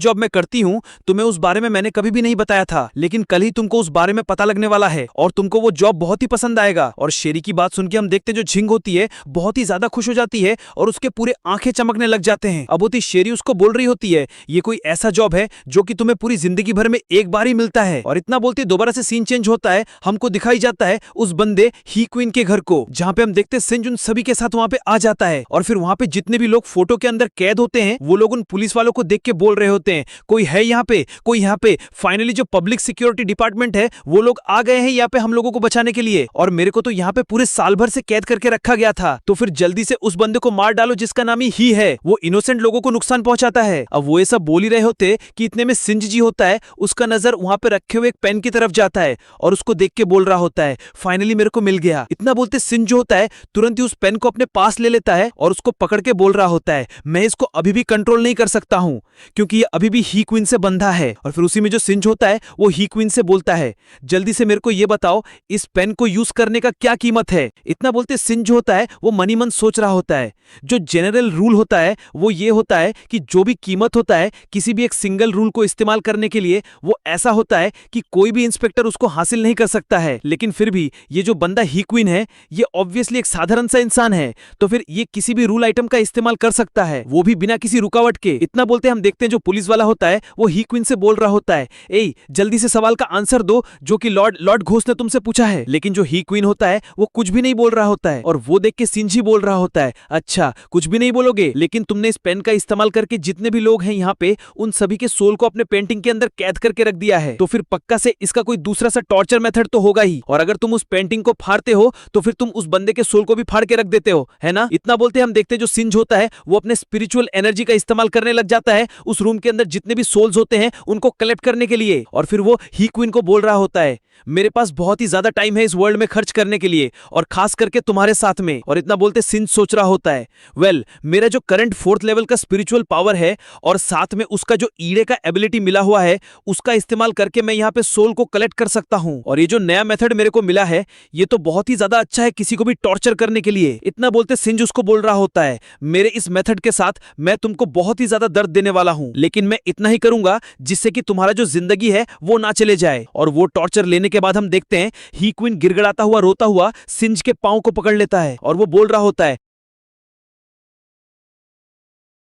जॉब मैं करती हूँ तुम्हें उस बारे में मैंने कभी भी नहीं बताया था, लेकिन कल ही तुमको उस बारे में पता लगने वाला है और तुमको वो जॉब बहुत ही पसंद आएगा। और शेरी की बात सुन के हम देखते हैं जो झिंग होती है बहुत ही ज्यादा खुश हो जाती है और उसके पूरे आंखें चमकने लग जाते हैं। अब होती शेरी उसको बोल रही होती है ये कोई ऐसा जॉब है जो कि तुम्हें पूरी जिंदगी भर में एक बार ही मिलता है। और इतना बोलते दोबारा से सीन चेंज होता है, हमको दिखाई जाता है उस बंदे ही क्वीन के घर को, जहां पे हम देखते हैं सिंज उन सभी के साथ वहां पे आ जाता है। और फिर वहां पे जितने भी लोग फोटो के अंदर कैद होते हैं वो लोग उन पुलिस वालों को देख के बोल रहे होते हैं कोई है यहाँ पे, कोई यहाँ पे। फाइनली जो पब्लिक सिक्योरिटी डिपार्टमेंट है वो लोग आ गए हैं यहाँ पे हम लोगों को बचाने के लिए, और मेरे को तो यहाँ पे पूरे साल भर से कैद करके रखा गया था, तो फिर जल्दी से उस बंदे को मार डालो जिसका नाम ही है, वो इनोसेंट लोगों को नुकसान पहुंचाता है। अब वो ये सब बोल ही रहे होते कि इतने में सिंज जी होता है, उसका नजर वहां पे रखे हुए एक पेन की तरफ जाता है और उसको देख के बोल रहा होता है फाइनली मेरे को मिल गया। इतना बोलते सिंज जो होता है तुरंत ही उस पेन को अपने पास ले लेता है और उसको पकड़ के बोल रहा होता है मैं इसको अभी भी कंट्रोल नहीं कर सकता हूं क्योंकि ये अभी भी ही क्वीन से बंधा है। और फिर उसी में जो सिंज होता है वो ही क्वीन से बोलता है जल्दी से मेरे को ये बताओ इस पेन को यूज करने का क्या कीमत है। इतना बोलते सिंज जो होता है वो मनी मन सोच रहा होता है जो जनरल रूल होता है वो ये होता है कि जो भी कीमत होता है किसी भी एक सिंगल रूल को इस्तेमाल करने के लिए वो ऐसा होता है कि कोई भी इंस्पेक्टर उसको हासिल नहीं कर सकता है। लेकिन फिर भी ये जो बंदा ही क्वीन है ये ऑब्वियसली एक साधारण सा इंसान है, तो फिर ये किसी भी रूल आइटम का इस्तेमाल कर सकता है, वो भी बिना किसी रुकावट के। इतना बोलते हम देखते हैं जो पुलिस वाला होता है वो ही क्वीन से बोल रहा होता है ए जल्दी से सवाल का आंसर दो जो कि लॉर्ड घोष ने तुमसे पूछा है। लेकिन जो ही क्वीन होता है वो कुछ भी नहीं बोल रहा होता है और वो देख के सिंजी बोल रहा होता है अच्छा कुछ भी नहीं बोलोगे, लेकिन तुमने इस पेन का इस्तेमाल करके जितने भी लोग हैं यहाँ पे उन सभी के सोल को अपने पेंटिंग के अंदर कैद करके रख दिया है, तो फिर पक्का से इसका कोई दूसरा सा टॉर्चर मेथड तो होगा ही, और अगर तुम उस पेंटिंग को फाड़ते हो तो फिर तुम उस बंदे के सोल को भी फाड़ के रख देते हो, है ना। इतना बोलते हम देखते जो सिंज होता है वो अपने स्पिरिचुअल एनर्जी का इस्तेमाल करने लग जाता है उस रूम के अंदर जितने भी सोल्स होते हैं उनको कलेक्ट करने के लिए, और फिर वो ही क्वीन को बोल रहा होता है मेरे पास बहुत ही ज्यादा टाइम है इस वर्ल्ड में खर्च करने के लिए और खास करके तुम्हारे साथ में। और इतना बोलते सिंज सोच रहा होता है वेल मेरा जो करंट 4th लेवल का स्पिरिचुअल पावर है और साथ में उसका जो ईड़े का एबिलिटी मिला हुआ है उसका इस्तेमाल करके मैं यहाँ पे सोल को कलेक्ट कर सकता हूँ, और ये जो नया मेथड मेरे को मिला है ये तो बहुत ही ज्यादा अच्छा है किसी को भी टॉर्चर करने के लिए। इतना बोलते सिंज उसको बोल रहा होता है मेरे इस मेथड के साथ मैं तुमको बहुत ही ज्यादा दर्द देने वाला हूँ, लेकिन मैं इतना ही करूंगा जिससे कि तुम्हारा जो जिंदगी है वो ना चले जाए। और वो टॉर्चर लेने के बाद हम देखते हैं ही क्वीन गिड़गिड़ाता हुआ रोता हुआ सिंज के पांव को पकड़ लेता है और वो बोल रहा होता है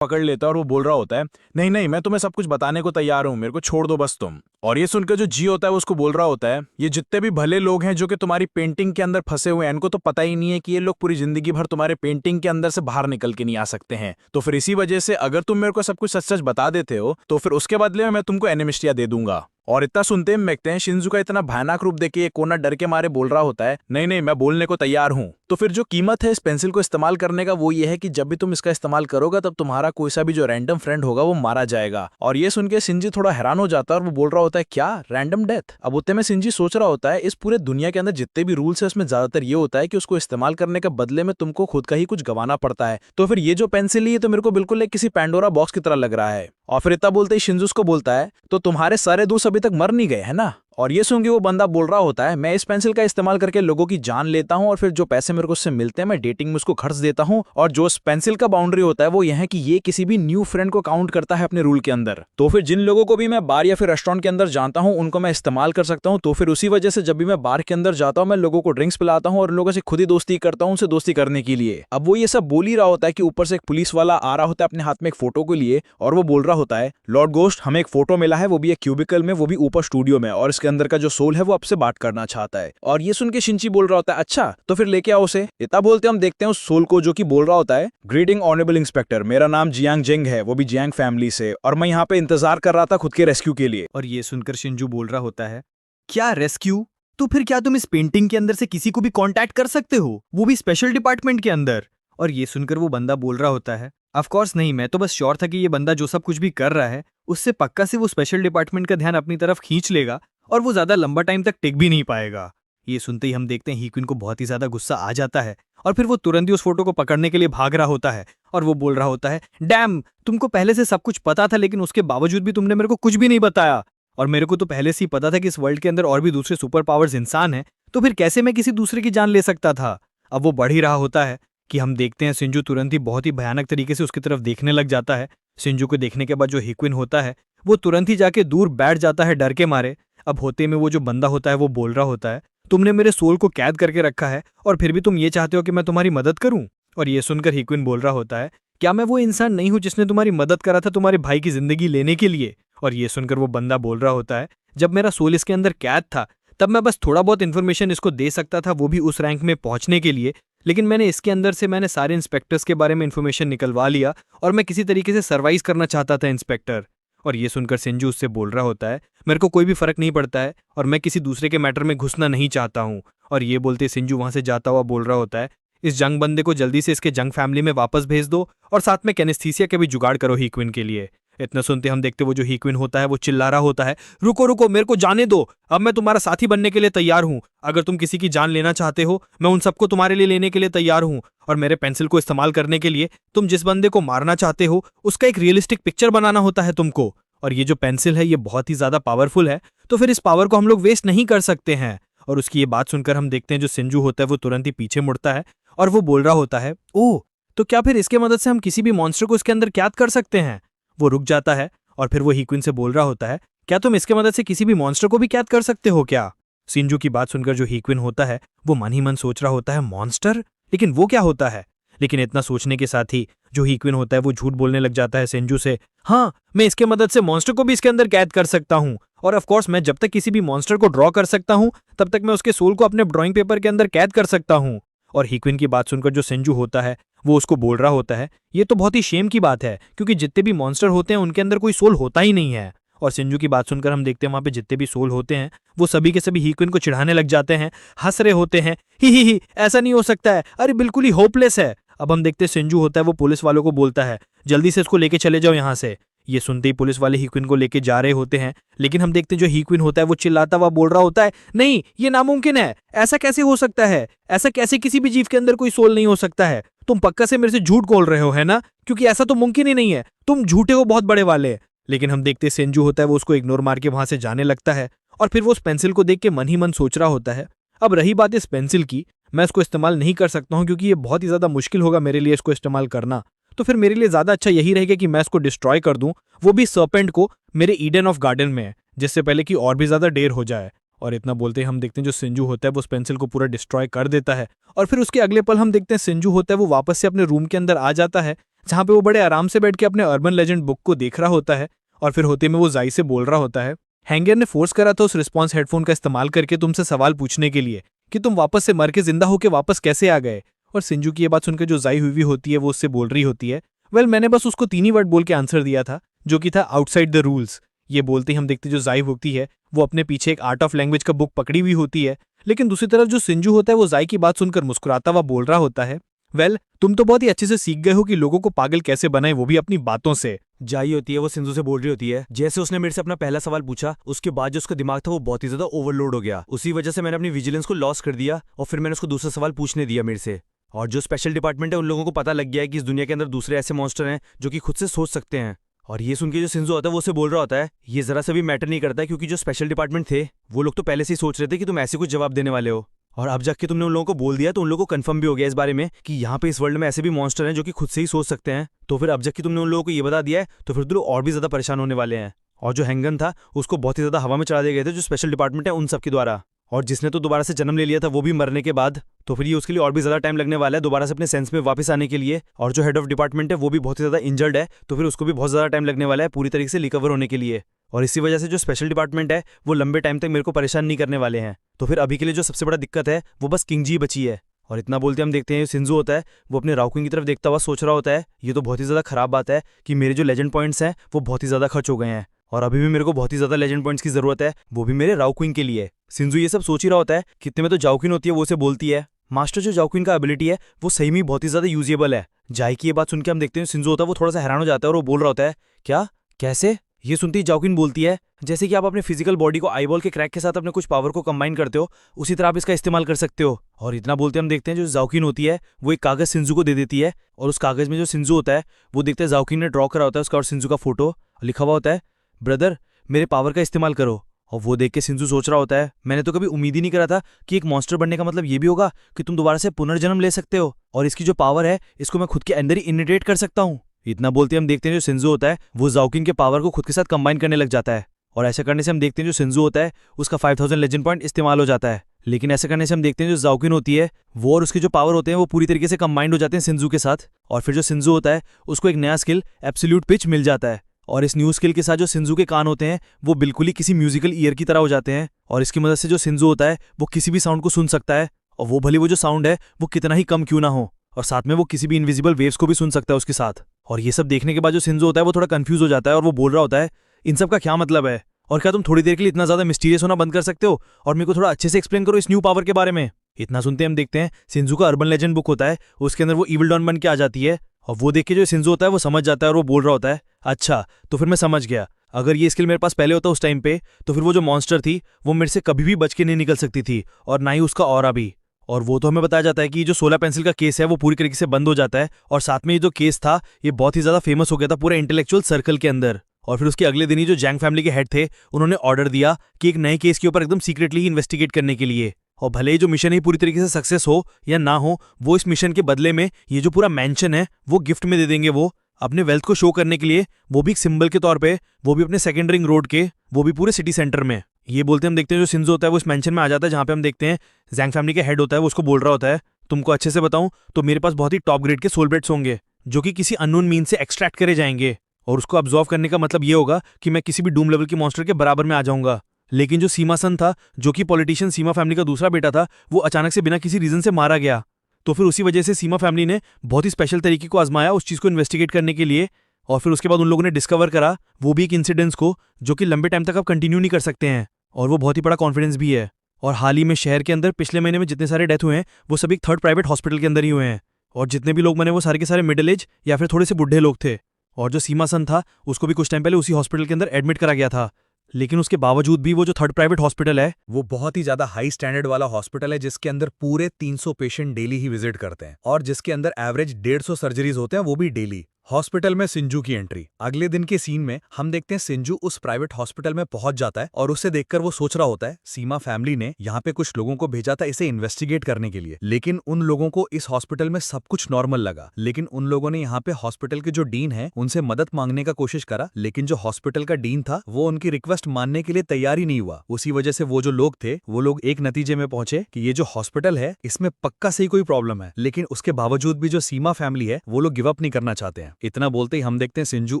पकड़ लेता है और वो बोल रहा होता है नहीं नहीं मैं तुम्हें सब कुछ बताने को तैयार हूं, मेरे को छोड़ दो बस तुम। और ये सुनकर जो जी होता है वो उसको बोल रहा होता है ये जितने भी भले लोग हैं जो कि तुम्हारी पेंटिंग के अंदर फंसे हुए हैं इनको तो पता ही नहीं है कि ये लोग पूरी जिंदगी भर तुम्हारे पेंटिंग के अंदर से बाहर निकल के नहीं आ सकते हैं, तो फिर इसी वजह से अगर तुम मेरे को सब कुछ सच सच बता देते हो तो फिर उसके बदले में मैं तुमको एनिमिस्टिया दे दूंगा। और इतना सुनते हम देखते हैं शिंजू का इतना भयानक रूप देख के ये कोना डर के मारे बोल रहा होता है नहीं नहीं मैं बोलने को तैयार हूं। तो फिर जो कीमत है इस पेंसिल को इस्तेमाल करने का वो ये है कि जब भी तुम इसका इस्तेमाल करोगे तब तुम्हारा कोई सा भी जो रैंडम फ्रेंड होगा वो मारा जाएगा। और ये सुन के सिंजी थोड़ा हैरान हो जाता है और वो बोल रहा होता है क्या रैंडम डेथ। अब उतने में सिंजी सोच रहा होता है इस पूरे दुनिया के अंदर जितने भी रूल्स है उसमें ज्यादातर ये होता है कि उसको इस्तेमाल करने के बदले में तुमको खुद का ही कुछ गंवाना पड़ता है, तो फिर ये जो पेंसिल है तो मेरे को बिल्कुल एक किसी पैंडोरा बॉक्स की तरह लग रहा है। और फिर इतना बोलते ही शिंजू को बोलता है तो तुम्हारे सारे दोस्त अभी तक मर नहीं गए है ना। और ये सुन के वो बंदा बोल रहा होता है मैं इस पेंसिल का इस्तेमाल करके लोगों की जान लेता हूं और फिर जो पैसे मेरे को उससे मिलते हैं मैं डेटिंग में उसको खर्च देता हूं, और जो इस पेंसिल का बाउंड्री होता है वो यह है कि ये किसी भी न्यू फ्रेंड को काउंट करता है अपने रूल के अंदर। तो फिर जिन लोगों को भी मैं बार या फिर रेस्टोरेंट के अंदर जानता हूं उनको मैं इस्तेमाल कर सकता हूं, तो फिर उसी वजह से जब भी मैं बार के अंदर जाता हूं मैं लोगों को ड्रिंक्स पिलाता हूं और लोगों से खुद ही दोस्ती करता हूं उनसे दोस्ती करने के लिए। अब वो ये सब बोल ही रहा होता है कि ऊपर से एक पुलिस वाला आ रहा होता है अपने हाथ में एक फोटो के लिए और वो बोल रहा होता है लॉर्ड घोस्ट हमें एक फोटो मिला है वो भी एक क्यूबिकल में, वो भी ऊपर स्टूडियो में, और इसके अंदर का जो सोल है वो आपसे बात करना चाहता है। और ये सुन के शिंची बोल रहा होता है अच्छा तो फिर लेके आओ उसे। इतना बोलते हम देखते हैं उस सोल को जो कि बोल रहा होता है ग्रीटिंग ऑनरेबल इंस्पेक्टर मेरा नाम जियांग जेंग है, वो भी जियांग फैमिली से, और मैं यहाँ पे इंतजार कर रहा था खुद के रेस्क्यू के लिए। और ये सुनकर शिंजू बोल रहा होता है क्या रेस्क्यू, तो फिर क्या तुम इस पेंटिंग के अंदर से किसी को भी कांटेक्ट कर सकते हो, वो भी स्पेशल डिपार्टमेंट के अंदर। और ये सुनकर वो बंदा बोल रहा होता है ऑफ कोर्स नहीं, मैं तो बस श्योर था कि ये बंदा जो सब कुछ भी कर रहा है उससे पक्का से वो स्पेशल डिपार्टमेंट का ध्यान अपनी तरफ खींच लेगा और वो ज्यादा लंबा टाइम तक टिक भी नहीं पाएगा। ये सुनते ही हम देखते हैं ही क्वीन को बहुत ही ज्यादा गुस्सा आ जाता है और फिर वो तुरंत ही उस फोटो को पकड़ने के लिए भाग रहा होता है और वो बोल रहा होता है डैम तुमको पहले से सब कुछ पता था लेकिन उसके बावजूद भी तुमने मेरे को कुछ भी नहीं बताया, और मेरे को तो पहले से ही पता था कि इस वर्ल्ड के अंदर और भी दूसरे सुपर पावर्स इंसान हैं, तो फिर कैसे मैं किसी दूसरे की जान ले सकता था। अब वो बढ़ ही रहा होता है कि हम देखते हैं सिंजू तुरंत ही बहुत ही भयानक तरीके से उसकी तरफ देखने लग जाता है सिंजू को देखने के बाद जो हिक्विन होता है वो तुरंत ही जाके दूर बैठ जाता है डर के मारे। अब होते में वो जो बंदा होता है वो बोल रहा होता है, तुमने मेरे सोल को कैद करके रखा है और फिर भी तुम ये चाहते हो कि मैं तुम्हारी मदद करूं। और ये सुनकर हिक्विन बोल रहा होता है, क्या मैं वो इंसान नहीं हूं जिसने तुम्हारी मदद करा था तुम्हारे भाई की जिंदगी लेने के लिए। और ये सुनकर वो बंदा बोल रहा होता है, जब मेरा सोल इसके अंदर कैद था तब मैं बस थोड़ा बहुत इन्फॉर्मेशन इसको दे सकता था, वो भी उस रैंक में पहुंचने के लिए, लेकिन मैंने इसके अंदर से मैंने सारे इंस्पेक्टर्स के बारे में इन्फॉर्मेशन निकलवा लिया और मैं किसी तरीके से सर्वाइव करना चाहता था इंस्पेक्टर। और ये सुनकर सिंजू उससे बोल रहा होता है, मेरे को कोई भी फर्क नहीं पड़ता है और मैं किसी दूसरे के मैटर में घुसना नहीं चाहता हूँ। और ये बोलते सिंजू वहां से जाता हुआ बोल रहा होता है, इस जंग बंदे को जल्दी से इसके जंग फैमिली में वापस भेज दो और साथ में कैनेस्थीसिया के भी जुगाड़ करो हिक्विन के लिए। इतना सुनते हम देखते वो जो हिक्विन होता है वो चिल्ला रहा होता है, रुको रुको, मेरे को जाने दो, अब मैं तुम्हारा साथी बनने के लिए तैयार हूं। अगर तुम किसी की जान लेना चाहते हो मैं उन सबको तुम्हारे लिए लेने के लिए तैयार हूं। और मेरे पेंसिल को इस्तेमाल करने के लिए तुम जिस बंदे को मारना चाहते हो उसका एक रियलिस्टिक पिक्चर बनाना होता है तुमको। और ये जो पेंसिल है ये बहुत ही ज्यादा पावरफुल है, तो फिर इस पावर को हम लोग वेस्ट नहीं कर सकते हैं। और उसकी ये बात सुनकर हम देखते हैं जो सिंजू होता है वो तुरंत ही पीछे मुड़ता है और वो बोल रहा होता है, ओह, तो क्या फिर इसके मदद से हम किसी भी मॉन्स्टर को इसके अंदर कैद कर सकते हैं। वो रुक जाता है और फिर वो हिक्विन से बोल रहा होता है, क्या तुम इसके मदद से किसी भी मॉन्स्टर को भी कैद कर सकते हो क्या। सिंजू की बात सुनकर जो हिक्विन होता है वो मन ही मन सोच रहा होता है, मॉन्स्टर, लेकिन वो क्या होता है। लेकिन इतना सोचने के साथ ही जो हिक्विन होता है वो झूठ बोलने लग जाता है सिंजू से, हाँ, मैं इसके मदद से मॉन्स्टर को भी इसके अंदर कैद कर सकता हूँ और ऑफ कोर्स मैं जब तक किसी भी मॉन्स्टर को ड्रॉ कर सकता हूँ तब तक मैं उसके सोल को अपने ड्राइंग पेपर के अंदर कैद कर सकता हूँ। और हिक्विन की बात सुनकर जो सिंजू होता है वो उसको बोल रहा होता है, ये तो बहुत ही शेम की बात है क्योंकि जितने भी मॉन्स्टर होते हैं उनके अंदर कोई सोल होता ही नहीं है। और सिंजू की बात सुनकर हम देखते हैं वहां पे जितने भी सोल होते हैं वो सभी के सभी हिक्विन को चिढ़ाने लग जाते हैं, हंस रहे होते हैं, ही, ऐसा नहीं हो सकता है, अरे बिल्कुल ही होपलेस है। अब हम देखते हैं सिंजू होता है वो पुलिस वालों को बोलता है, जल्दी से इसको लेके चले जाओ यहाँ से। ये सुनते ही पुलिस वाले हिक्विन को लेके जा रहे होते हैं, लेकिन हम देखते हैं जो हिक्विन होता है वो चिल्लाता हुआ बोल रहा होता है, नहीं, ये नामुमकिन है, ऐसा कैसे हो सकता है, ऐसा कैसे किसी भी जीव के अंदर कोई सोल नहीं हो सकता है। तुम पक्का से मेरे से झूठ बोल रहे हो, है ना, क्योंकि ऐसा तो मुमकिन ही नहीं है, तुम झूठे हो बहुत बड़े वाले। लेकिन हम देखते सिंजू होता है वो उसको इग्नोर मार के वहां से जाने लगता है और फिर वो उस पेंसिल को देख के मन ही मन सोच रहा होता है, अब रही बात इस पेंसिल की, मैं इसको इस्तेमाल नहीं कर सकता हूं क्योंकि ये बहुत ही ज्यादा मुश्किल होगा मेरे लिए इसको इस्तेमाल करना, तो फिर मेरे लिए ज्यादा अच्छा यही रहेगा कि मैं इसको डिस्ट्रॉय कर दूं, वो भी सर्पेंट को मेरे ईडन ऑफ गार्डन में, जिससे पहले कि और भी ज्यादा देर हो जाए। और इतना बोलते ही हम देखते हैं जो सिंजू होता है वो उस पेंसिल को पूरा डिस्ट्रॉय कर देता है और फिर उसके अगले पल हम देखते हैं सिंजू होता है वो वापस से अपने रूम के अंदर आ जाता है जहां पे वो बड़े आराम से बैठ के अपने अर्बन लेजेंड बुक को देख रहा होता है। और फिर होते में वो जाई से बोल रहा होता है, हैंगर ने फोर्स करा था उस रिस्पॉन्स हेडफोन का इस्तेमाल करके तुमसे सवाल पूछने के लिए कि तुम वापस से मर के जिंदा होके वापस कैसे आ गए। और सिंजू की ये बात सुनकर जो जाई हुई होती है वो उससे बोल रही होती है, वेल, मैंने बस उसको 3 ही वर्ड बोल के आंसर दिया था जो कि था आउटसाइड द रूल्स। ये बोलते ही हम देखते जो जाई होती है वो अपने पीछे एक आर्ट ऑफ लैंग्वेज का बुक पकड़ी हुई होती है, लेकिन दूसरी तरफ जो सिंजू होता है वो जाई की बात सुनकर मुस्कुराता हुआ बोल रहा होता है, वेल, तुम तो बहुत ही अच्छे से सीख गए हो कि लोगों को पागल कैसे बनाए, वो भी अपनी बातों से। जाई होती है वो सिंधु से बोल रही होती है, जैसे उसने मेरे से अपना पहला सवाल पूछा उसके बाद जो उसका दिमाग था वो बहुत ही ज्यादा ओवरलोड हो गया, उसी वजह से मैंने अपनी विजिलेंस को लॉस कर दिया और फिर मैंने उसको दूसरा सवाल पूछने दिया मेरे से। और जो स्पेशल डिपार्टमेंट है उन लोगों को पता लग गया है कि इस दुनिया के अंदर दूसरे ऐसे मॉन्स्टर हैं जो कि खुद से सोच सकते हैं। और ये सुन के जो सिंजू होता है वो उसे बोल रहा होता है, ये जरा सा भी मैटर नहीं करता है क्योंकि जो स्पेशल डिपार्टमेंट थे वो लोग तो पहले से ही सोच रहे थे कि तुम ऐसे कुछ जवाब देने वाले हो, और अब जाके तुमने उन लोगों को बोल दिया तो उन लोगों को कंफर्म भी हो गया इस बारे में कि यहाँ पे इस वर्ल्ड में ऐसे भी मॉन्स्टर हैं जो कि खुद से ही सोच सकते हैं। तो फिर अब जाके तुमने उन लोगों को ये बता दिया है तो फिर तो लोग और भी ज्यादा परेशान होने वाले हैं। और जो हैंगन था उसको बहुत ही ज्यादा हवा में चढ़ा दिए गए थे जो स्पेशल डिपार्टमेंट है उन सब के द्वारा, और जिसने तो दोबारा से जन्म ले लिया था वो भी मरने के बाद, तो फिर ये उसके लिए और भी ज्यादा टाइम लगने वाला है दोबारा से अपने सेंस में वापस आने के लिए। और जो हेड ऑफ डिपार्टमेंट है वो भी बहुत ही ज्यादा इंजर्ड है तो फिर उसको भी बहुत ज्यादा टाइम लगने वाला है पूरी तरीके से रिकवर होने के लिए। और इसी वजह से जो स्पेशल डिपार्टमेंट है वो लंबे टाइम तक मेरे को परेशान नहीं करने वाले हैं। तो फिर अभी के लिए जो सबसे बड़ा दिक्कत है वो बस किंग जी बची है। और इतना बोलते हम देखते हैं सिंजू होता है वो अपने राउकिंग की तरफ देखता हुआ सोच रहा होता है, ये तो बहुत ही ज्यादा खराब बात है कि मेरे जो लेजेंड पॉइंट्स हैं वो बहुत ही ज्यादा खर्च हो गए हैं और अभी भी मेरे को बहुत ही ज्यादा लेजेंड पॉइंट्स की जरूरत है, वो भी मेरे राउकिंग के लिए। सिंजू ये सब सोच ही रहा होता है, कितने में तो जाओकिन होती है वो उसे बोलती है, मास्टर जो जाओकिन का एबिलिटी है वो सही में बहुत ही ज्यादा यूजेबल है। जाई की ये बात सुन के हम देखते हैं सिंजू होता है वो थोड़ा सा हैरान हो जाता है और वो बोल रहा होता है, क्या, कैसे। ये सुनती ही जाओकिन बोलती है, जैसे कि आप अपने फिजिकल बॉडी को आईबॉल के क्रैक के साथ अपने कुछ पावर को कंबाइन करते हो उसी तरह आप इसका इस्तेमाल कर सकते हो। और इतना बोलते हम देखते हैं जो जाओकिन होती है वो एक कागज सिंजू को दे देती है और उस कागज में जो सिंजू होता है वो देखते हैं जाओकिन ने ड्रॉ करा होता है उसका और सिंजू का फोटो लिखा हुआ होता है, ब्रदर मेरे पावर का इस्तेमाल करो। और वो देख के सिंजू सोच रहा होता है, मैंने तो कभी उम्मीद ही नहीं करा था कि एक मॉन्स्टर बनने का मतलब ये भी होगा कि तुम दोबारा से पुनर्जन्म ले सकते हो और इसकी जो पावर है इसको मैं खुद के अंदर ही इनिटेट कर सकता हूँ। इतना बोलते हम देखते हैं जो सिंजू होता है वो जाओकिंग के पावर को खुद के साथ कंबाइन करने लग जाता है, और ऐसा करने से हम देखते हैं जो सिंजू होता है उसका 5000 लेजेंड पॉइंट इस्तेमाल हो जाता है। लेकिन ऐसा करने से हम देखते हैं जो जाओकिन होती है वो और उसके जो पावर होते हैं वो पूरी तरीके से कंबाइंड हो जाते हैं सिंजू के साथ, और फिर जो सिंजू होता है उसको एक नया स्किल एब्सोल्यूट पिच मिल जाता है। और इस न्यू स्किल के साथ जो सिंजू के कान होते हैं वो बिल्कुल ही किसी म्यूजिकल ईयर की तरह हो जाते हैं, और इसकी मदद से जो सिंजू होता है वो किसी भी साउंड को सुन सकता है, और वो भले वो जो साउंड है वो कितना ही कम क्यों ना हो, और साथ में वो किसी भी इनविजिबल वेव्स को भी सुन सकता है उसके साथ। और ये सब देखने के बाद जो सिंजू होता है वो थोड़ा कंफ्यूज हो जाता है और वो बोल रहा होता है इन सब का क्या मतलब है, और क्या तुम थोड़ी देर के लिए इतना ज्यादा मिस्टीरियस होना बंद कर सकते हो और मेरे को थोड़ा अच्छे से एक्सप्लेन करो इस न्यू पावर के बारे में। इतना सुनते हम देखते हैं सिंजू का अर्बन लेजेंड बुक होता है, उसके अंदर वो इविल डॉन बन के आ जाती है, और वो देख के जो सिंजू होता है वो समझ जाता है और वो बोल रहा होता है अच्छा तो फिर मैं समझ गया, अगर ये स्किल मेरे पास पहले होता उस टाइम पे तो फिर वो जो मॉन्स्टर थी वो मेरे से कभी भी बच के नहीं निकल सकती थी, और ना ही उसका ऑरा भी। और वो तो हमें बताया जाता है कि जो 16 पेंसिल का केस है वो पूरी तरीके से बंद हो जाता है, और साथ में ये जो केस था ये बहुत ही ज्यादा फेमस हो गया था पूरे इंटेलेक्चुअल सर्कल के अंदर। और फिर उसके अगले दिन ही जो जैंग फैमिली के हेड थे उन्होंने ऑर्डर दिया कि एक नए केस के ऊपर एकदम सीक्रेटली ही इन्वेस्टिगेट करने के लिए, और भले ही जो मिशन ही पूरी तरीके से सक्सेस हो या ना हो, वो इस मिशन के बदले में ये जो पूरा मैंशन है वो गिफ्ट में दे देंगे, वो अपने वेल्थ को शो करने के लिए, वो भी एक सिंबल के तौर पे, वो भी अपने सेकंड रिंग रोड के, वो भी पूरे सिटी सेंटर में। ये बोलते हम देखते हैं जो सिंजू होता है वो इस मैंशन में आ जाता है जहां पे हम देखते हैं जैंग फैमिली के हेड होता है वो उसको बोल रहा होता है तुमको अच्छे से बताऊं तो मेरे पास बहुत ही टॉप ग्रेड के सोल ब्रेड्स होंगे जो कि किसी अननोन मीन से एक्सट्रैक्ट करे जाएंगे, और उसको अब्जॉर्व करने का मतलब ये होगा कि मैं किसी भी डूम लेवल के मॉन्स्टर के बराबर में आ जाऊंगा। लेकिन जो सीमा सन था जो कि पॉलिटिशियन सीमा फैमिली का दूसरा बेटा था वो अचानक से बिना किसी रीजन से मारा गया, तो फिर उसी वजह से सीमा फैमिली ने बहुत ही स्पेशल तरीके को आजमाया उस चीज को इन्वेस्टिगेट करने के लिए, और फिर उसके बाद उन लोगों ने डिस्कवर करा वो भी एक इंसिडेंस को जो कि लंबे टाइम तक आप कंटिन्यू नहीं कर सकते हैं, और वो बहुत ही बड़ा कॉन्फिडेंस भी है। और हाल ही में शहर के अंदर पिछले महीने में जितने सारे डेथ हुए हैं वो सभी थर्ड प्राइवेट हॉस्पिटल के अंदर ही हुए हैं, और जितने भी लोग मरे वो सारे के सारे मिडिल एज या फिर थोड़े से बुढ़े लोग थे। और जो सीमा सन था उसको भी कुछ टाइम पहले उसी हॉस्पिटल के अंदर एडमिट करा गया था, लेकिन उसके बावजूद भी वो जो थर्ड प्राइवेट हॉस्पिटल है वो बहुत ही ज्यादा हाई स्टैंडर्ड वाला हॉस्पिटल है जिसके अंदर पूरे 300 पेशेंट डेली ही विजिट करते हैं, और जिसके अंदर एवरेज 150 सर्जरीज होते हैं वो भी डेली। हॉस्पिटल में सिंजू की एंट्री। अगले दिन के सीन में हम देखते हैं सिंजू उस प्राइवेट हॉस्पिटल में पहुंच जाता है, और उसे देखकर वो सोच रहा होता है सीमा फैमिली ने यहाँ पे कुछ लोगों को भेजा था इसे इन्वेस्टिगेट करने के लिए, लेकिन उन लोगों को इस हॉस्पिटल में सब कुछ नॉर्मल लगा। लेकिन उन लोगों ने यहाँ पे हॉस्पिटल के जो डीन है उनसे मदद मांगने का कोशिश करा, लेकिन जो हॉस्पिटल का डीन था वो उनकी रिक्वेस्ट मानने के लिए तैयार ही नहीं हुआ। उसी वजह से वो जो लोग थे वो लोग एक नतीजे में पहुंचे कि ये जो हॉस्पिटल है इसमें पक्का से ही कोई प्रॉब्लम है, लेकिन उसके बावजूद भी जो सीमा फैमिली है वो लोग गिव अप नहीं करना चाहते हैं। इतना बोलते ही हम देखते हैं सिंजू